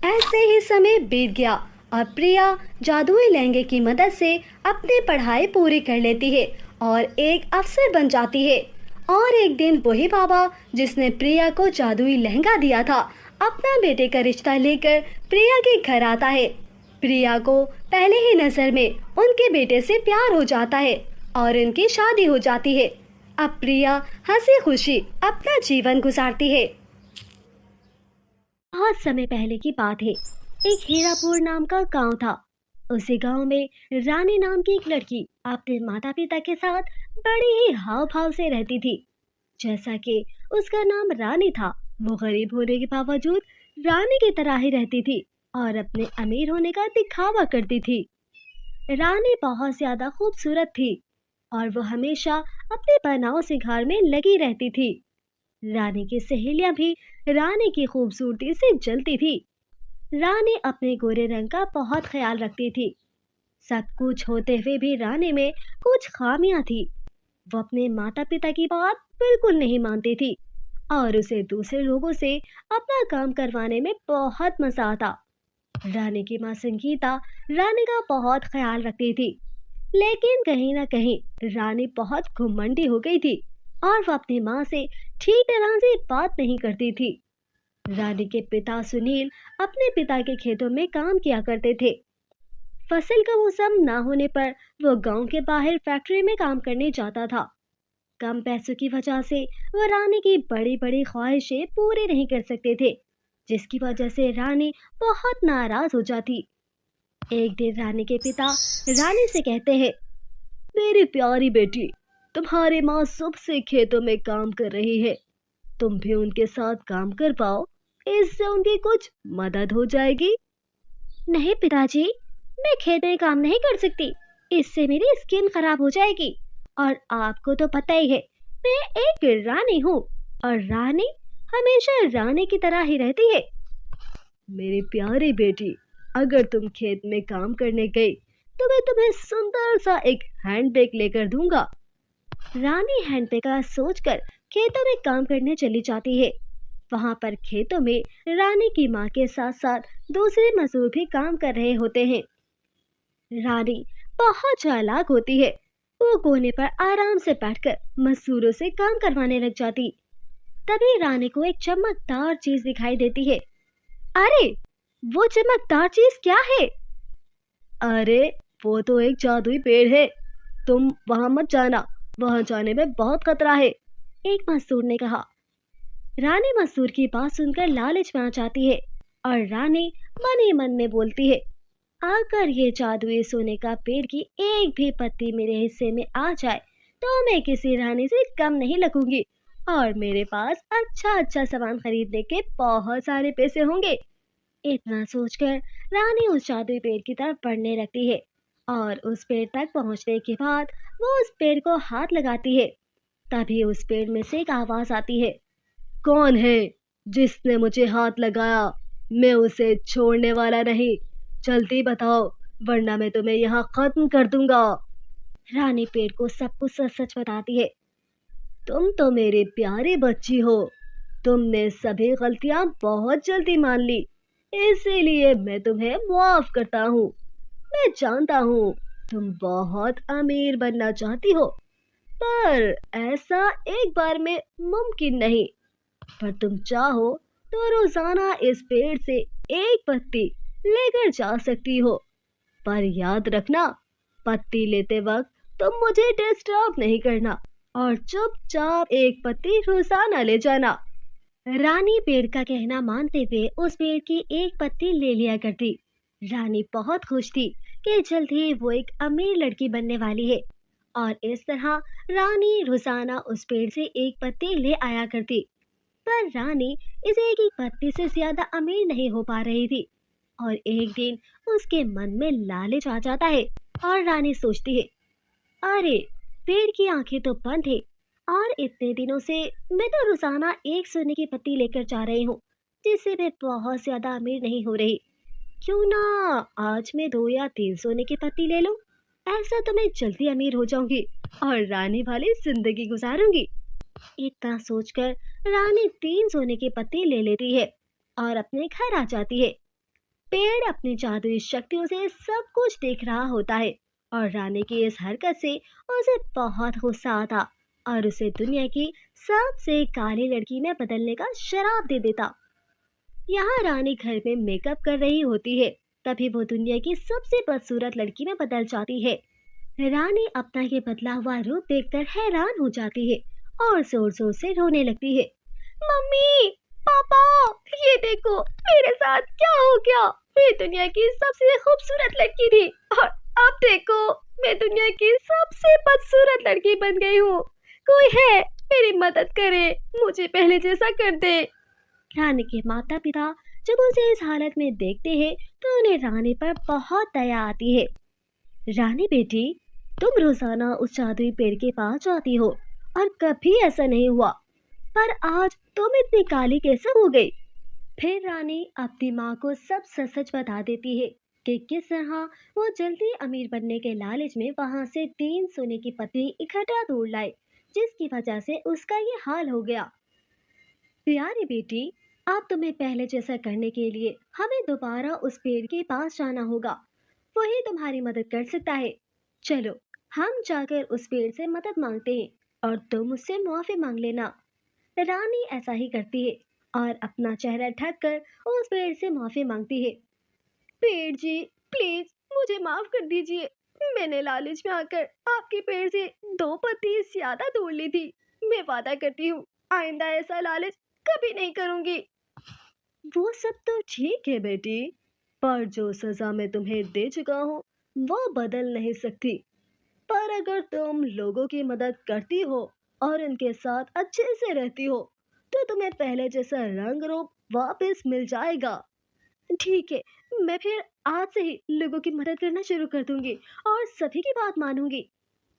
ऐसे ही समय बीत गया और प्रिया जादुई लहंगे की मदद से अपनी पढ़ाई पूरी कर लेती है और एक अफसर बन जाती है। और एक दिन वही बाबा जिसने प्रिया को जादुई लहंगा दिया था, अपना बेटे का रिश्ता लेकर प्रिया के घर आता है। प्रिया को पहले ही नजर में उनके बेटे से प्यार हो जाता है और उनकी शादी हो जाती है। अब प्रिया हंसी खुशी अपना जीवन गुजारती है। बहुत समय पहले की बात है। एक हीरापुर नाम का गांव था। उसी गांव में रानी नाम की एक लड़की अपने माता पिता के साथ बड़ी ही हाव भाव से रहती थी। जैसा कि उसका नाम रानी था, वो गरीब होने के बावजूद रानी की तरह ही रहती थी और अपने अमीर होने का दिखावा करती थी। रानी बहुत ज्यादा खूबसूरत थी और वो हमेशा अपने बनाव सिंगार में लगी रहती थी। रानी की सहेलियां भी रानी की खूबसूरती से जलती थी। रानी अपने गोरे रंग का बहुत ख्याल रखती थी। सब कुछ होते हुए भी रानी में कुछ खामियां थी। वो अपने माता पिता की बात बिल्कुल नहीं मानती थी और उसे दूसरे लोगों से अपना काम करवाने में बहुत मजा आता। रानी की माँ संगीता रानी का बहुत ख्याल रखती थी, लेकिन कहीं ना कहीं रानी बहुत घुमंडी हो गई थी और वो अपनी माँ से ठीक तरह से बात नहीं करती थी। रानी के पिता सुनील अपने पिता के खेतों में काम किया करते थे। फसल का मौसम ना होने पर वो गांव के बाहर फैक्ट्री में काम करने जाता था। कम पैसों की वजह से वो रानी की बड़ी बड़ी ख्वाहिशें पूरी नहीं कर सकते थे, जिसकी वजह से रानी बहुत नाराज हो जाती। एक दिन रानी के पिता रानी से कहते हैं, मेरी प्यारी बेटी, तुम्हारी माँ सुबह से खेतों में काम कर रही है, तुम भी उनके साथ काम कर पाओ, इससे उनकी कुछ मदद हो जाएगी। नहीं पिताजी, मैं खेत में काम नहीं कर सकती, इससे मेरी स्किन खराब हो जाएगी और आपको तो पता ही है मैं एक रानी हूँ और रानी हमेशा रानी की तरह ही रहती है। मेरी प्यारी बेटी, अगर तुम खेत में काम करने गई तो मैं तुम्हें सुंदर सा एक हैंडबैग लेकर दूंगा। रानी हैंडबैग का सोचकर खेतों में काम करने चली जाती है। वहाँ पर खेतों में रानी की माँ के साथ साथ दूसरे मजदूर भी काम कर रहे होते हैं। रानी बहुत चालाक होती है। वो कोने पर आराम से बैठकर मजदूरों से काम करवाने लग जाती। तभी रानी को एक चमकदार चीज दिखाई देती है। अरे, वो चमकदार चीज क्या है? अरे, वो तो एक जादुई पेड़ है, तुम वहां मत जाना, वहां जाने में बहुत खतरा है, एक मजदूर ने कहा। रानी मजदूर की बात सुनकर लालच में आ जाती है और रानी मन ही मन में बोलती है, अगर ये जादुई सोने का पेड़ की एक भी पत्ती मेरे हिस्से में आ जाए तो मैं किसी रानी से कम नहीं लगूंगी और मेरे पास अच्छा अच्छा सामान खरीदने के बहुत सारे पैसे होंगे। इतना सोचकर रानी उस जादुई पेड़ की तरफ बढ़ने लगती है और उस पेड़ तक पहुंचने के बाद वो उस पेड़ को हाथ लगाती है। तभी उस पेड़ में से एक आवाज आती है, कौन है जिसने मुझे हाथ लगाया? मैं उसे छोड़ने वाला नहीं, जल्दी बताओ वरना मैं तुम्हें यहाँ खत्म कर दूंगा। रानी पेड़ को सब कुछ सच सच बताती है। तुम तो मेरी प्यारी बच्ची हो, तुमने सभी गलतियां बहुत जल्दी मान ली, इसीलिए मैं तुम्हें माफ करता हूँ। मैं जानता हूँ तुम बहुत अमीर बनना चाहती हो, पर ऐसा एक बार में मुमकिन नहीं। पर तुम चाहो तो रोजाना इस पेड़ से एक पत्ती लेकर जा सकती हो, पर याद रखना पत्ती लेते वक्त तुम मुझे डिस्टर्ब नहीं करना और चुपचाप एक पत्ती रोजाना ले जाना। रानी पेड़ का कहना मानते हुए उस पेड़ की एक पत्ती ले लिया करती। रानी बहुत खुश थी कि जल्द ही वो एक अमीर लड़की बनने वाली है और इस तरह रानी रोजाना उस पेड़ से एक पत्ती ले आया करती। पर रानी इस एक ही पत्ती से ज्यादा अमीर नहीं हो पा रही थी और एक दिन उसके मन में लालच आ जाता है और रानी सोचती है, अरे पेड़ की आंखें तो बंद है और इतने दिनों से मैं तो रोजाना एक सोने की पत्ती लेकर जा रही हूँ जिससे मैं बहुत ज्यादा अमीर नहीं हो रही। क्यों ना आज मैं 2 या 3 सोने की पत्ती ले लूं, ऐसा तो मैं जल्दी अमीर हो जाऊंगी और रानी वाली जिंदगी गुजारूंगी। इतना सोचकर रानी 3 सोने की पत्ती ले लेती है और अपने घर आ जाती है। पेड़ अपनी जादुई शक्तियों से सब कुछ देख रहा होता है और रानी की इस हरकत से उसे बहुत गुस्सा आता और उसे दुनिया की सबसे काली लड़की में बदलने का श्राप दे देता। यहाँ रानी घर में मेकअप कर रही होती है, तभी वो दुनिया की सबसे बदसूरत लड़की में बदल जाती है। रानी अपना ये बदला हुआ रूप देखकर हैरान हो जाती है और जोर जोर से रोने लगती है। मम्मी, पापा, ये देखो मेरे साथ क्या हो गया। मैं दुनिया की सबसे खूबसूरत लड़की थी और अब देखो मैं दुनिया की सबसे बदसूरत लड़की बन गई हूँ। कोई है मेरी मदद करे, मुझे पहले जैसा कर दे। रानी के माता पिता जब उसे इस हालत में देखते हैं तो उन्हें रानी पर बहुत दया आती है। रानी बेटी, तुम रोजाना उस जादुई पेड़ के पास जाती हो और कभी ऐसा नहीं हुआ, पर आज तुम इतनी काली कैसे हो गई? फिर रानी अपनी माँ को सब सच सच बता देती है कि किस तरह वो जल्दी अमीर बनने के लालच में वहां से 3 सोने की पत्ती इकट्ठा तोड़ लाई, जिसकी वजह से उसका ये हाल हो गया। प्यारी बेटी, अब तुम्हें पहले जैसा करने के लिए हमें दोबारा उस पेड़ के पास जाना होगा, वही तुम्हारी मदद कर सकता है। चलो हम जाकर उस पेड़ से मदद मांगते हैं और तुम उससे मुआफी मांग लेना। रानी ऐसा ही करती है और अपना चेहरा ढक कर उस पेड़ से माफी मांगती है। पेड़ जी, प्लीज मुझे माफ कर दीजिए, मैंने लालच में आकर आपके पेड़ से 2 पत्ती ज्यादा तोड़ ली थी। मैं वादा करती हूँ आइंदा ऐसा लालच कभी नहीं करूंगी। वो सब तो ठीक है बेटी, पर जो सजा मैं तुम्हें दे चुका हूँ वो बदल नहीं सकती। पर अगर तुम लोगों की मदद करती हो और उनके साथ अच्छे से रहती हो तो तुम्हें पहले जैसा रंग रूप वापस मिल जाएगा। ठीक है, मैं फिर आज से ही लोगों की मदद करना शुरू कर दूंगी और सभी की बात मानूंगी।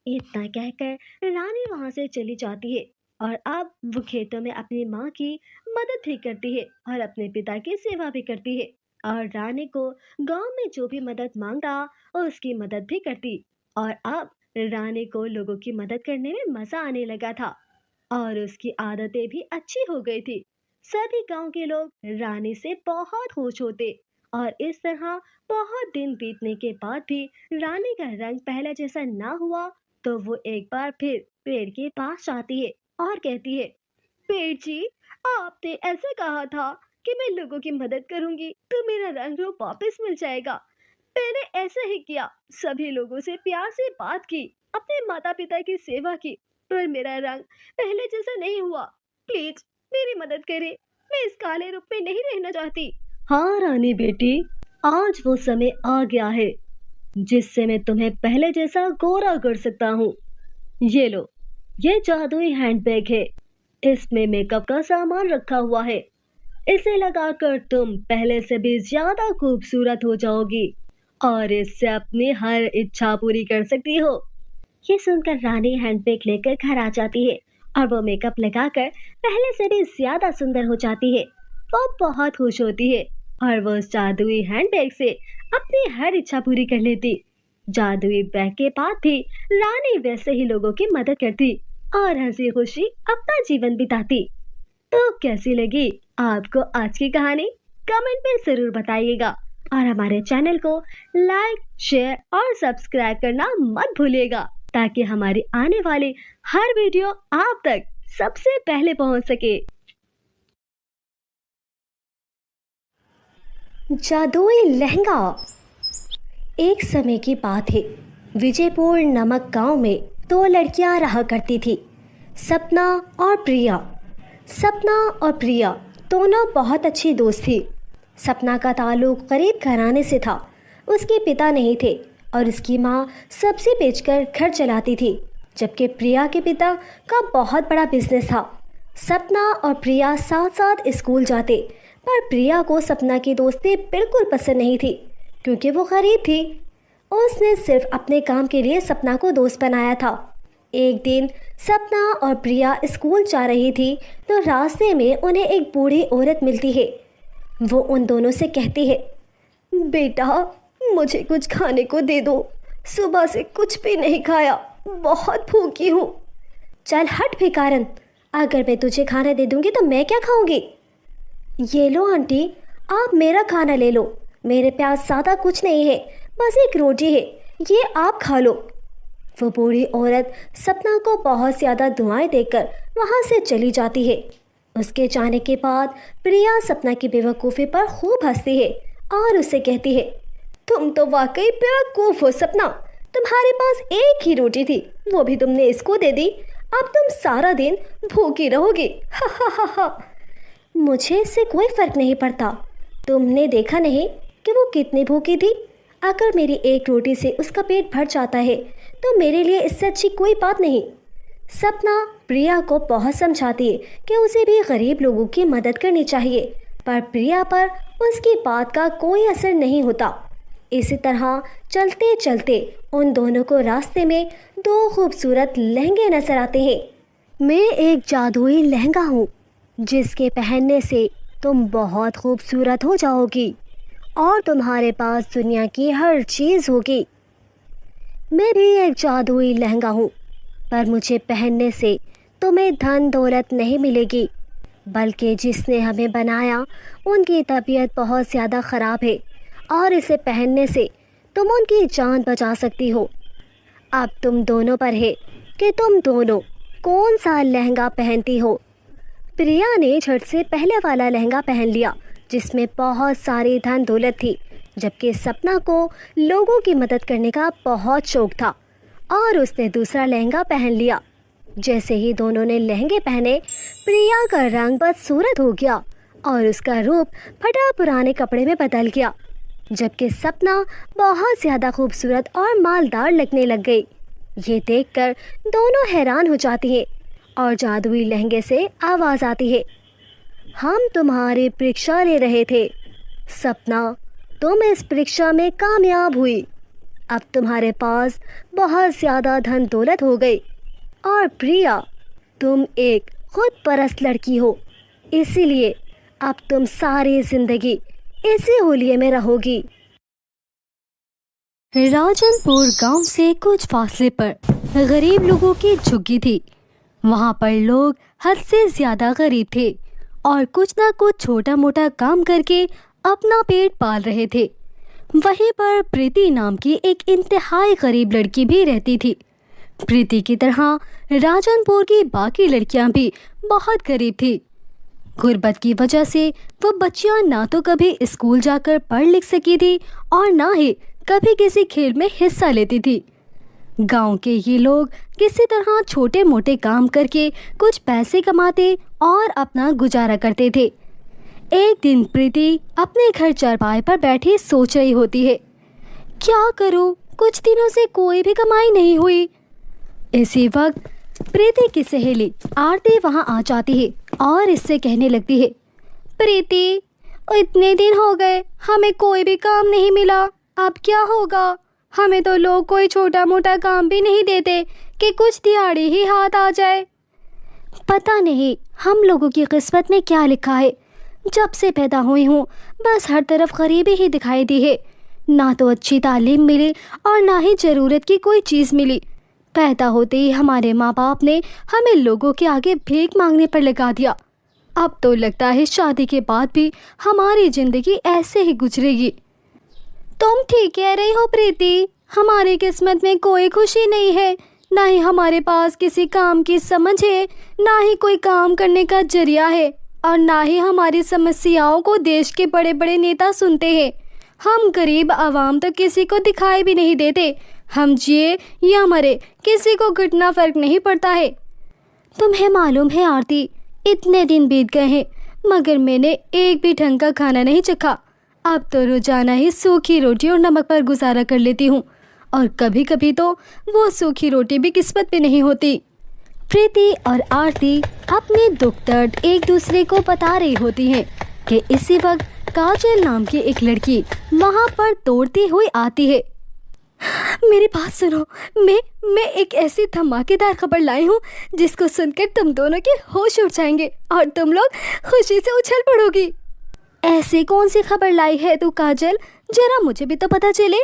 इतना कहकर रानी वहां से चली जाती है और अब वो खेतों में अपनी माँ की मदद भी करती है और अपने पिता की सेवा भी करती है और रानी को गांव में जो भी मदद मांगता उसकी मदद भी करती। और अब रानी को लोगों की मदद करने में मजा आने लगा था और उसकी आदतें भी अच्छी हो गई थी। सभी गांव के लोग रानी से बहुत खुश होते और इस तरह बहुत दिन बीतने के बाद भी रानी का रंग पहले जैसा ना हुआ तो वो एक बार फिर पेड़ के पास जाती है और कहती है, पेड़ जी, आपने ऐसे कहा था कि मैं लोगों की मदद करूंगी तो मेरा रंग रूप वापस मिल जाएगा। मैंने ऐसा ही किया, सभी लोगों से प्यार से बात की, अपने माता पिता की सेवा की, पर मेरा रंग पहले जैसा नहीं हुआ। प्लीज मेरी मदद करें, मैं इस काले रूप में नहीं रहना चाहती। हाँ रानी बेटी, आज वो समय आ गया है जिससे मैं तुम्हें पहले जैसा गोरा कर सकता हूँ। ये लो, ये जादुई हैंडबैग है, इसमें मेकअप का सामान रखा हुआ है। इसे लगाकर तुम पहले से भी ज्यादा खूबसूरत हो जाओगी और इससे अपनी हर इच्छा पूरी कर सकती हो। ये सुनकर रानी हैंडबैग लेकर घर आ जाती है और वो मेकअप लगाकर पहले से भी ज्यादा सुंदर हो जाती है। वो बहुत खुश होती है और वो उस जादुई हैंडबैग से अपनी हर इच्छा पूरी कर लेती। जादुई बैग के बाद भी रानी वैसे ही लोगों की मदद करती और हंसी खुशी अपना जीवन बिताती। तो कैसी लगी आपको आज की कहानी? कमेंट में जरूर बताइएगा और हमारे चैनल को लाइक, शेयर और सब्सक्राइब करना मत भूलिएगा ताकि हमारी आने वाली हर वीडियो आप तक सबसे पहले पहुंच सके। जादुई लहंगा। एक समय की बात है। विजयपुर नामक गांव में दो लड़कियां रहा करती थी, सपना और प्रिया। सपना और प्रिया दोनों बहुत अच्छी दोस्त थी। सपना का ताल्लुक गरीब घराने से था। उसके पिता नहीं थे और उसकी माँ सब्जी बेचकर घर चलाती थी, जबकि प्रिया के पिता का बहुत बड़ा बिजनेस था। सपना और प्रिया साथ साथ स्कूल जाते, पर प्रिया को सपना की दोस्ती बिल्कुल पसंद नहीं थी, क्योंकि वो गरीब थी। उसने सिर्फ अपने काम के लिए सपना को दोस्त बनाया था। एक दिन सपना और प्रिया स्कूल जा रही थी तो रास्ते में उन्हें एक बूढ़ी औरत मिलती है। वो उन दोनों से कहती है, बेटा मुझे कुछ खाने को दे दो, सुबह से कुछ भी नहीं खाया, बहुत भूखी हूँ। चल हट भिखारन, अगर मैं तुझे खाना दे दूंगी तो मैं क्या खाऊंगी। ये लो आंटी, आप मेरा खाना ले लो, मेरे पास ज़्यादा कुछ नहीं है, बस एक रोटी है, ये आप खा लो। वो बूढ़ी औरत सपना को बहुत ज़्यादा दुआएं देकर वहाँ से चली जाती है। उसके जाने के बाद प्रिया सपना की बेवकूफ़ी पर खूब हंसती है और उससे कहती है, तुम तो वाकई बेवकूफ़ हो सपना, तुम्हारे पास एक ही रोटी थी, वो भी तुमने इसको दे दी, अब तुम सारा दिन भूखी रहोगी। हा हा हा हा। मुझे इससे कोई फ़र्क नहीं पड़ता, तुमने देखा नहीं कि वो कितनी भूखी थी। अगर मेरी एक रोटी से उसका पेट भर जाता है तो मेरे लिए इससे अच्छी कोई बात नहीं। सपना प्रिया को बहुत समझाती है कि उसे भी गरीब लोगों की मदद करनी चाहिए, पर प्रिया पर उसकी बात का कोई असर नहीं होता। इसी तरह चलते चलते उन दोनों को रास्ते में दो खूबसूरत लहंगे नजर आते हैं। मैं एक जादुई लहंगा हूँ जिसके पहनने से तुम बहुत खूबसूरत हो जाओगी और तुम्हारे पास दुनिया की हर चीज़ होगी। मैं भी एक जादुई लहंगा हूँ, पर मुझे पहनने से तुम्हें धन दौलत नहीं मिलेगी, बल्कि जिसने हमें बनाया उनकी तबीयत बहुत ज़्यादा ख़राब है और इसे पहनने से तुम उनकी जान बचा सकती हो। अब तुम दोनों पर है कि तुम दोनों कौन सा लहंगा पहनती हो। प्रिया ने झट से पहले वाला लहंगा पहन लिया जिसमें बहुत सारी धन दौलत थी, जबकि सपना को लोगों की मदद करने का बहुत शौक था और उसने दूसरा लहंगा पहन लिया। जैसे ही दोनों ने लहंगे पहने, प्रिया का रंग बदसूरत हो गया और उसका रूप फटा पुराने कपड़े में बदल गया, जबकि सपना बहुत ज़्यादा खूबसूरत और मालदार लगने लग गई। ये देखकर दोनों हैरान हो जाती हैं और जादुई लहंगे से आवाज़ आती है, हम तुम्हारी परीक्षा ले रहे थे सपना, तुम इस परीक्षा में कामयाब हुई। अब तुम्हारे पास बहुत ज़्यादा धन दौलत हो गई और प्रिया तुम एक खुद परस्त लड़की हो, इसीलिए अब तुम सारी ज़िंदगी इसी होलिये में रहोगी। राजनपुर गांव से कुछ फासले पर गरीब लोगों की झुग्गी थी। वहां पर लोग हद से ज़्यादा गरीब थे और कुछ ना कुछ छोटा मोटा काम करके अपना पेट पाल रहे थे। वहीं पर प्रीति नाम की एक इंतहाई गरीब लड़की भी रहती थी। प्रीति की तरह राजनपुर की बाकी लड़कियां भी बहुत गरीब थी। गुर्बत की वजह से वो बच्चियां ना तो कभी स्कूल जाकर पढ़ लिख सकी थी और ना ही कभी किसी खेल में हिस्सा लेती थी। गांव के ये लोग किसी तरह छोटे मोटे काम करके कुछ पैसे कमाते और अपना गुजारा करते थे। एक दिन प्रीति अपने घर चारपाई पर बैठी सोच रही होती है, क्या करूं, कुछ दिनों से कोई भी कमाई नहीं हुई। इसी वक्त प्रीति की सहेली आरती वहां आ जाती है और इससे कहने लगती है, प्रीति इतने दिन हो गए हमें कोई भी काम नहीं मिला, अब क्या होगा। हमें तो लोग कोई छोटा मोटा काम भी नहीं देते कि कुछ दिहाड़ी ही हाथ आ जाए। पता नहीं हम लोगों की किस्मत में क्या लिखा है, जब से पैदा हुई हूँ बस हर तरफ गरीबी ही दिखाई दी है। ना तो अच्छी तालीम मिली और ना ही ज़रूरत की कोई चीज़ मिली। पैदा होते ही हमारे माँ बाप ने हमें लोगों के आगे भीख मांगने पर लगा दिया। अब तो लगता है शादी के बाद भी हमारी ज़िंदगी ऐसे ही गुजरेगी। तुम ठीक कह रही हो प्रीति, हमारी किस्मत में कोई खुशी नहीं है, ना ही हमारे पास किसी काम की समझ है, ना ही कोई काम करने का जरिया है। और ना ही हमारी समस्याओं को देश के बड़े बड़े नेता सुनते हैं। हम गरीब आवाम तो किसी को दिखाई भी नहीं देते। हम जिए या मरे किसी को घटना फर्क नहीं पड़ता है। तुम्हें मालूम है आरती, इतने दिन बीत गए हैं मगर मैंने एक भी ढंग का खाना नहीं चखा। अब तो रोजाना ही सूखी रोटी और नमक पर गुजारा कर लेती हूँ, और कभी कभी तो वो सूखी रोटी भी किस्मत पे नहीं होती। प्रीति और आरती अपने दुख दर्द एक दूसरे को बता रही होती हैं कि इसी वक्त काजल नाम की एक लड़की वहाँ पर दौड़ती हुई आती है। मेरी बात सुनो, मैं एक ऐसी धमाकेदार खबर लाई हूँ जिसको सुनकर तुम दोनों के होश उड़ जाएंगे और तुम लोग खुशी से उछल पड़ोगी। ऐसी कौन सी खबर लाई है तू काजल, जरा मुझे भी तो पता चले।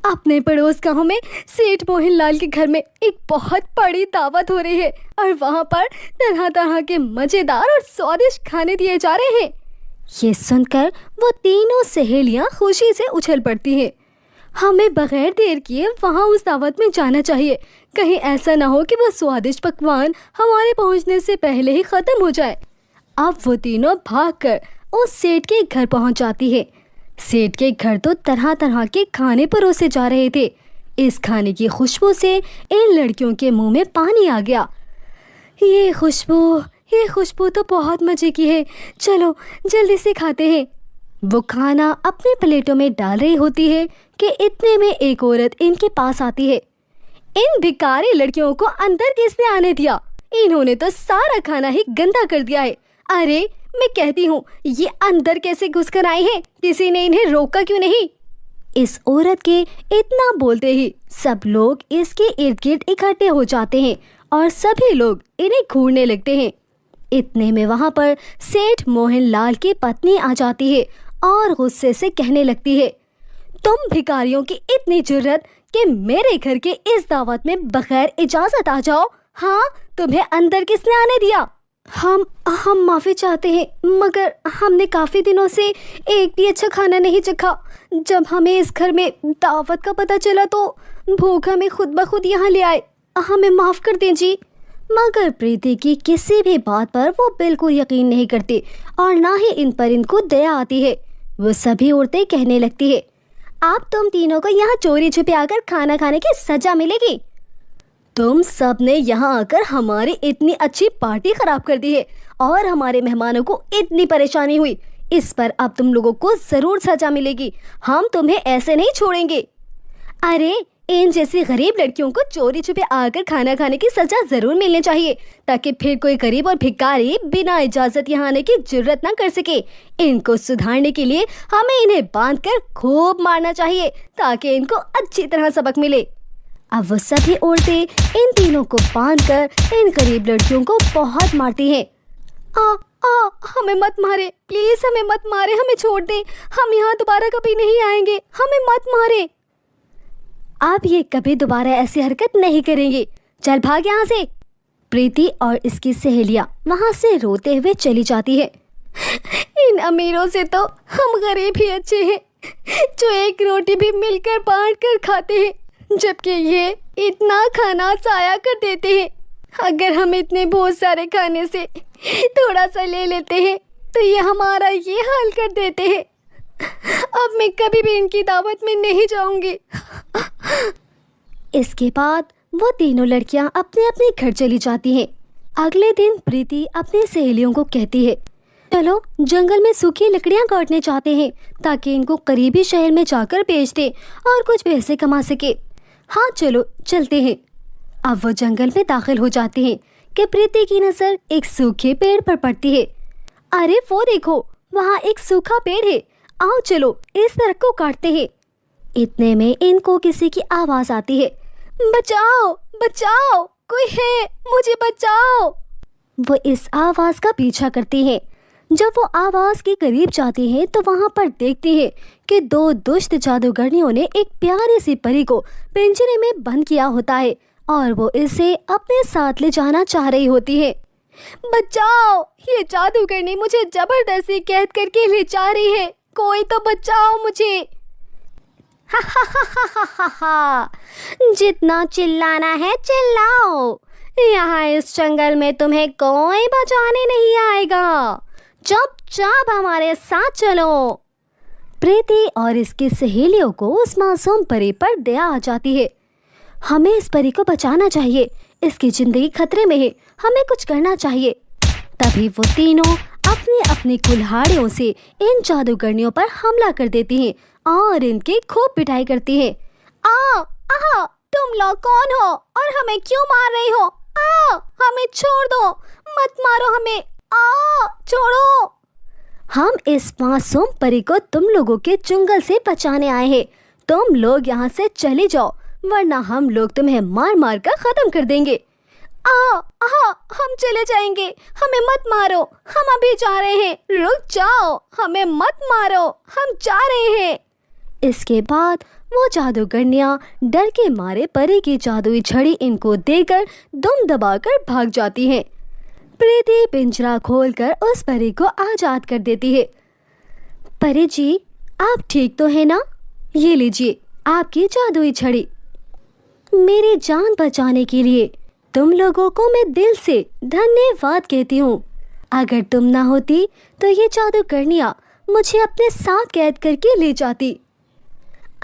अपने पड़ोस गांव में सेठ मोहन लाल के घर में एक बहुत बड़ी दावत हो रही है और वहाँ पर तरह तरह के मज़ेदार और स्वादिष्ट खाने दिए जा रहे हैं। ये सुनकर वो तीनों सहेलियाँ खुशी से उछल पड़ती हैं। हमें बगैर देर किए वहाँ उस दावत में जाना चाहिए। कहीं ऐसा ना हो कि वो स्वादिष्ट पकवान हमारे पहुँचने से पहले ही ख़त्म हो जाए। अब वो तीनों भागकर उस सेठ के घर पहुँच जाती है। सेठ के घर तो तरह तरह के खाने परोसे जा रहे थे। इस खाने की खुशबू से इन लड़कियों के मुंह में पानी आ गया। ये खुशबू तो बहुत मज़े की है, चलो जल्दी से खाते हैं। वो खाना अपने प्लेटों में डाल रही होती है कि इतने में एक औरत इनके पास आती है। इन भिखारी लड़कियों को अंदर किसने आने दिया? इन्होंने तो सारा खाना ही गंदा कर दिया है। अरे मैं कहती हूँ ये अंदर कैसे घुसकर आए हैं? किसी ने इन्हें रोका क्यों नहीं? इस औरत के इतना बोलते ही सब लोग इसके इर्द गिर्द इकट्ठे हो जाते हैं और सभी लोग इन्हें घूरने लगते हैं। इतने में वहाँ पर सेठ मोहन लाल की पत्नी आ जाती है और गुस्से से कहने लगती है, तुम भिखारियों की इतनी जुर्रत कि मेरे घर के इस दावत में बगैर इजाज़त आ जाओ? हाँ, तुम्हें अंदर किसने आने दिया? हम माफ़ी चाहते हैं मगर हमने काफ़ी दिनों से एक भी अच्छा खाना नहीं चखा। जब हमें इस घर में दावत का पता चला तो भूख हमें खुद ब खुद यहाँ ले आए। हमें माफ़ कर दें जी। मगर प्रीति की किसी भी बात पर वो बिल्कुल यकीन नहीं करती और ना ही इन पर इनको दया आती है। वो सभी औरतें कहने लगती है, आप तुम तीनों को यहाँ चोरी छुपे आकर खाना खाने की सजा मिलेगी। तुम सब ने यहाँ आकर हमारी इतनी अच्छी पार्टी खराब कर दी है और हमारे मेहमानों को इतनी परेशानी हुई। इस पर अब तुम लोगों को ज़रूर सजा मिलेगी। हम तुम्हें ऐसे नहीं छोड़ेंगे। अरे इन जैसी गरीब लड़कियों को चोरी छुपे आकर खाना खाने की सजा ज़रूर मिलनी चाहिए ताकि फिर कोई गरीब और भिखारी बिना इजाज़त यहाँ आने की जुर्रत ना कर सके। इनको सुधारने के लिए हमें इन्हें बांधकर खूब मारना चाहिए ताकि इनको अच्छी तरह सबक मिले। अब वो सभी औरतें इन तीनों को बांधकर इन गरीब लड़कियों को बहुत मारती हैं। हमें मत मारे, प्लीज़ हमें मत मारे, हमें छोड़ दें। हम यहाँ दोबारा कभी नहीं आएंगे, हमें मत मारे। अब ये कभी दोबारा ऐसी हरकत नहीं करेंगे। चल भाग यहाँ से। प्रीति और इसकी सहेलियाँ वहाँ से रोते हुए चली जाती है। इन अमीरों से तो हम गरीब ही अच्छे हैं जो एक रोटी भी मिलकर बांट कर खाते हैं, जबकि ये इतना खाना ज़ाया कर देते हैं। अगर हम इतने बहुत सारे खाने से थोड़ा सा ले लेते हैं तो ये हमारा ये हाल कर देते हैं। अब मैं कभी भी इनकी दावत में नहीं जाऊंगी। इसके बाद वो तीनों लड़कियां अपने अपने घर चली जाती हैं। अगले दिन प्रीति अपनी सहेलियों को कहती है, चलो जंगल में सूखी लकड़ियां काटने चाहते हैं ताकि इनको करीबी शहर में जाकर बेच दें और कुछ पैसे कमा सके। हाँ चलो चलते हैं। अब वो जंगल में दाखिल हो जाते हैं कि प्रीति की नज़र एक सूखे पेड़ पर पड़ती है। अरे वो देखो, वहाँ एक सूखा पेड़ है, आओ चलो इस दरख्त को काटते हैं। इतने में इनको किसी की आवाज़ आती है, बचाओ बचाओ, कोई है, मुझे बचाओ। वो इस आवाज़ का पीछा करती हैं। जब वो आवाज़ के करीब जाती हैं तो वहाँ पर देखती हैं कि दो दुष्ट जादूगरनियों ने एक प्यारी सी परी को पिंजरे में बंद किया होता है और वो इसे अपने साथ ले जाना चाह रही होती है। बचाओ, ये जादूगरनी मुझे जबरदस्ती कैद करके ले जा रही है, कोई तो बचाओ मुझे। हा हा हा हा हा हा, जितना चिल्लाना है चिल्लाओ, यहाँ इस जंगल में तुम्हें कोई बचाने नहीं आएगा। चुपचाप हमारे साथ चलो। प्रीति और इसकी सहेलियों को उस मासूम परी पर दया आ जाती है। हमें इस परी को बचाना चाहिए, इसकी जिंदगी खतरे में है, हमें कुछ करना चाहिए। तभी वो तीनों अपनी अपनी कुल्हाड़ियों से इन जादूगरनियों पर हमला कर देती हैं और इनकी खूब पिटाई करती हैं। आ, तुम लोग कौन हो और हमें क्यों मार रही हो? हमें छोड़ दो, मत मारो हमें, छोड़ो। हम इस मासूम परी को तुम लोगों के जंगल से बचाने आए हैं। तुम लोग यहाँ से चले जाओ, वरना हम लोग तुम्हें मार मार कर खत्म कर देंगे। हम चले जाएंगे, हमें मत मारो, हम अभी जा रहे हैं। रुक जाओ, हमें मत मारो, हम जा रहे हैं। इसके बाद वो जादूगरनियां डर के मारे परी की जादुई छड़ी इनको देकर दुम दबाकर भाग जाती हैं। प्रीति पिंजरा खोलकर उस परी को आजाद कर देती है। परी जी, आप ठीक तो है ना? ये लीजिए आपकी जादुई छड़ी। मेरी जान बचाने के लिए तुम लोगों को मैं दिल से धन्यवाद कहती हूँ। अगर तुम ना होती तो ये जादूगरनियां मुझे अपने साथ कैद करके ले जाती।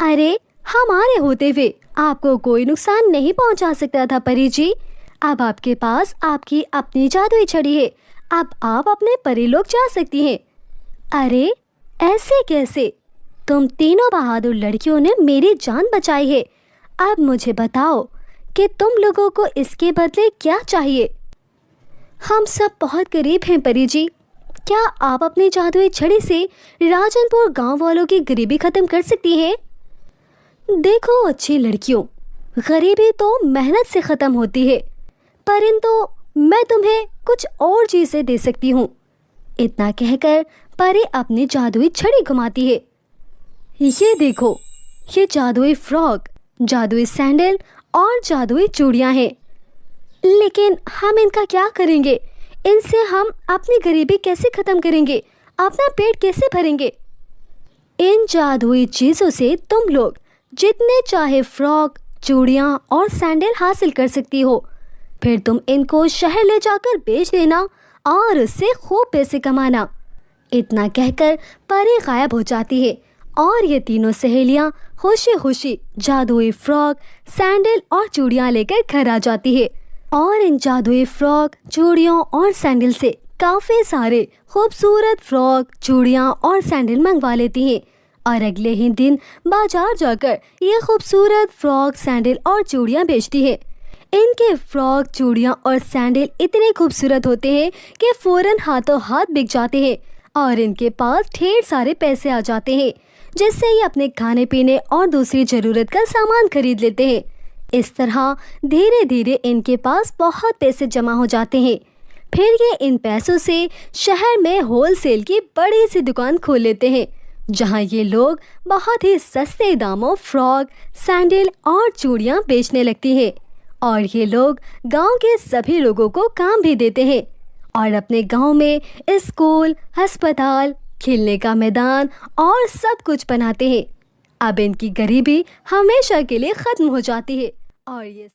अरे, हमारे होते हुए आपको कोई नुकसान नहीं पहुंचा सकता था परी जी। अब आपके पास आपकी अपनी जादुई छड़ी है, अब आप अपने परी लोग जा सकती हैं। अरे, ऐसे कैसे? तुम तीनों बहादुर लड़कियों ने मेरी जान बचाई है। अब मुझे बताओ कि तुम लोगों को इसके बदले क्या चाहिए? हम सब बहुत गरीब हैं परी जी। क्या आप अपनी जादुई छड़ी से राजनपुर गांव वालों की गरीबी खत्म कर सकती हैं? देखो अच्छी लड़कियों, गरीबी तो मेहनत से ख़त्म होती है, परंतु मैं तुम्हें कुछ और चीज़ें दे सकती हूँ। इतना कहकर परी अपनी जादुई छड़ी घुमाती है। ये देखो, ये जादुई फ्रॉक, जादुई सैंडल और जादुई चूड़ियाँ हैं। लेकिन हम इनका क्या करेंगे? इनसे हम अपनी गरीबी कैसे ख़त्म करेंगे? अपना पेट कैसे भरेंगे? इन जादुई चीज़ों से तुम लोग जितने चाहे फ्रॉक, चूड़ियाँ और सैंडल हासिल कर सकती हो। फिर तुम इनको शहर ले जाकर बेच देना और उससे खूब पैसे कमाना। इतना कहकर परी गायब हो जाती है और ये तीनों सहेलियाँ खुशी खुशी जादुई फ्रॉक, सैंडल और चूड़ियाँ लेकर घर आ जाती है और इन जादुई फ्रॉक, चूड़ियों और सैंडल से काफ़ी सारे खूबसूरत फ्रॉक, चूड़ियाँ और सैंडल मंगवा लेती हैं और अगले ही दिन बाजार जाकर ये खूबसूरत फ्रॉक, सैंडल और चूड़ियाँ बेचती है। इनके फ्रॉक, चूड़ियाँ और सैंडल इतने खूबसूरत होते हैं कि फ़ौरन हाथों हाथ बिक जाते हैं और इनके पास ढेर सारे पैसे आ जाते हैं, जिससे ये अपने खाने पीने और दूसरी ज़रूरत का सामान खरीद लेते हैं। इस तरह धीरे धीरे इनके पास बहुत पैसे जमा हो जाते हैं। फिर ये इन पैसों से शहर में होलसेल की बड़ी सी दुकान खोल लेते हैं, जहां ये लोग बहुत ही सस्ते दामों फ्रॉक, सैंडल और चूड़ियाँ बेचने लगती हैं और ये लोग गांव के सभी लोगों को काम भी देते हैं और अपने गांव में स्कूल, अस्पताल, खेलने का मैदान और सब कुछ बनाते हैं। अब इनकी गरीबी हमेशा के लिए ख़त्म हो जाती है और ये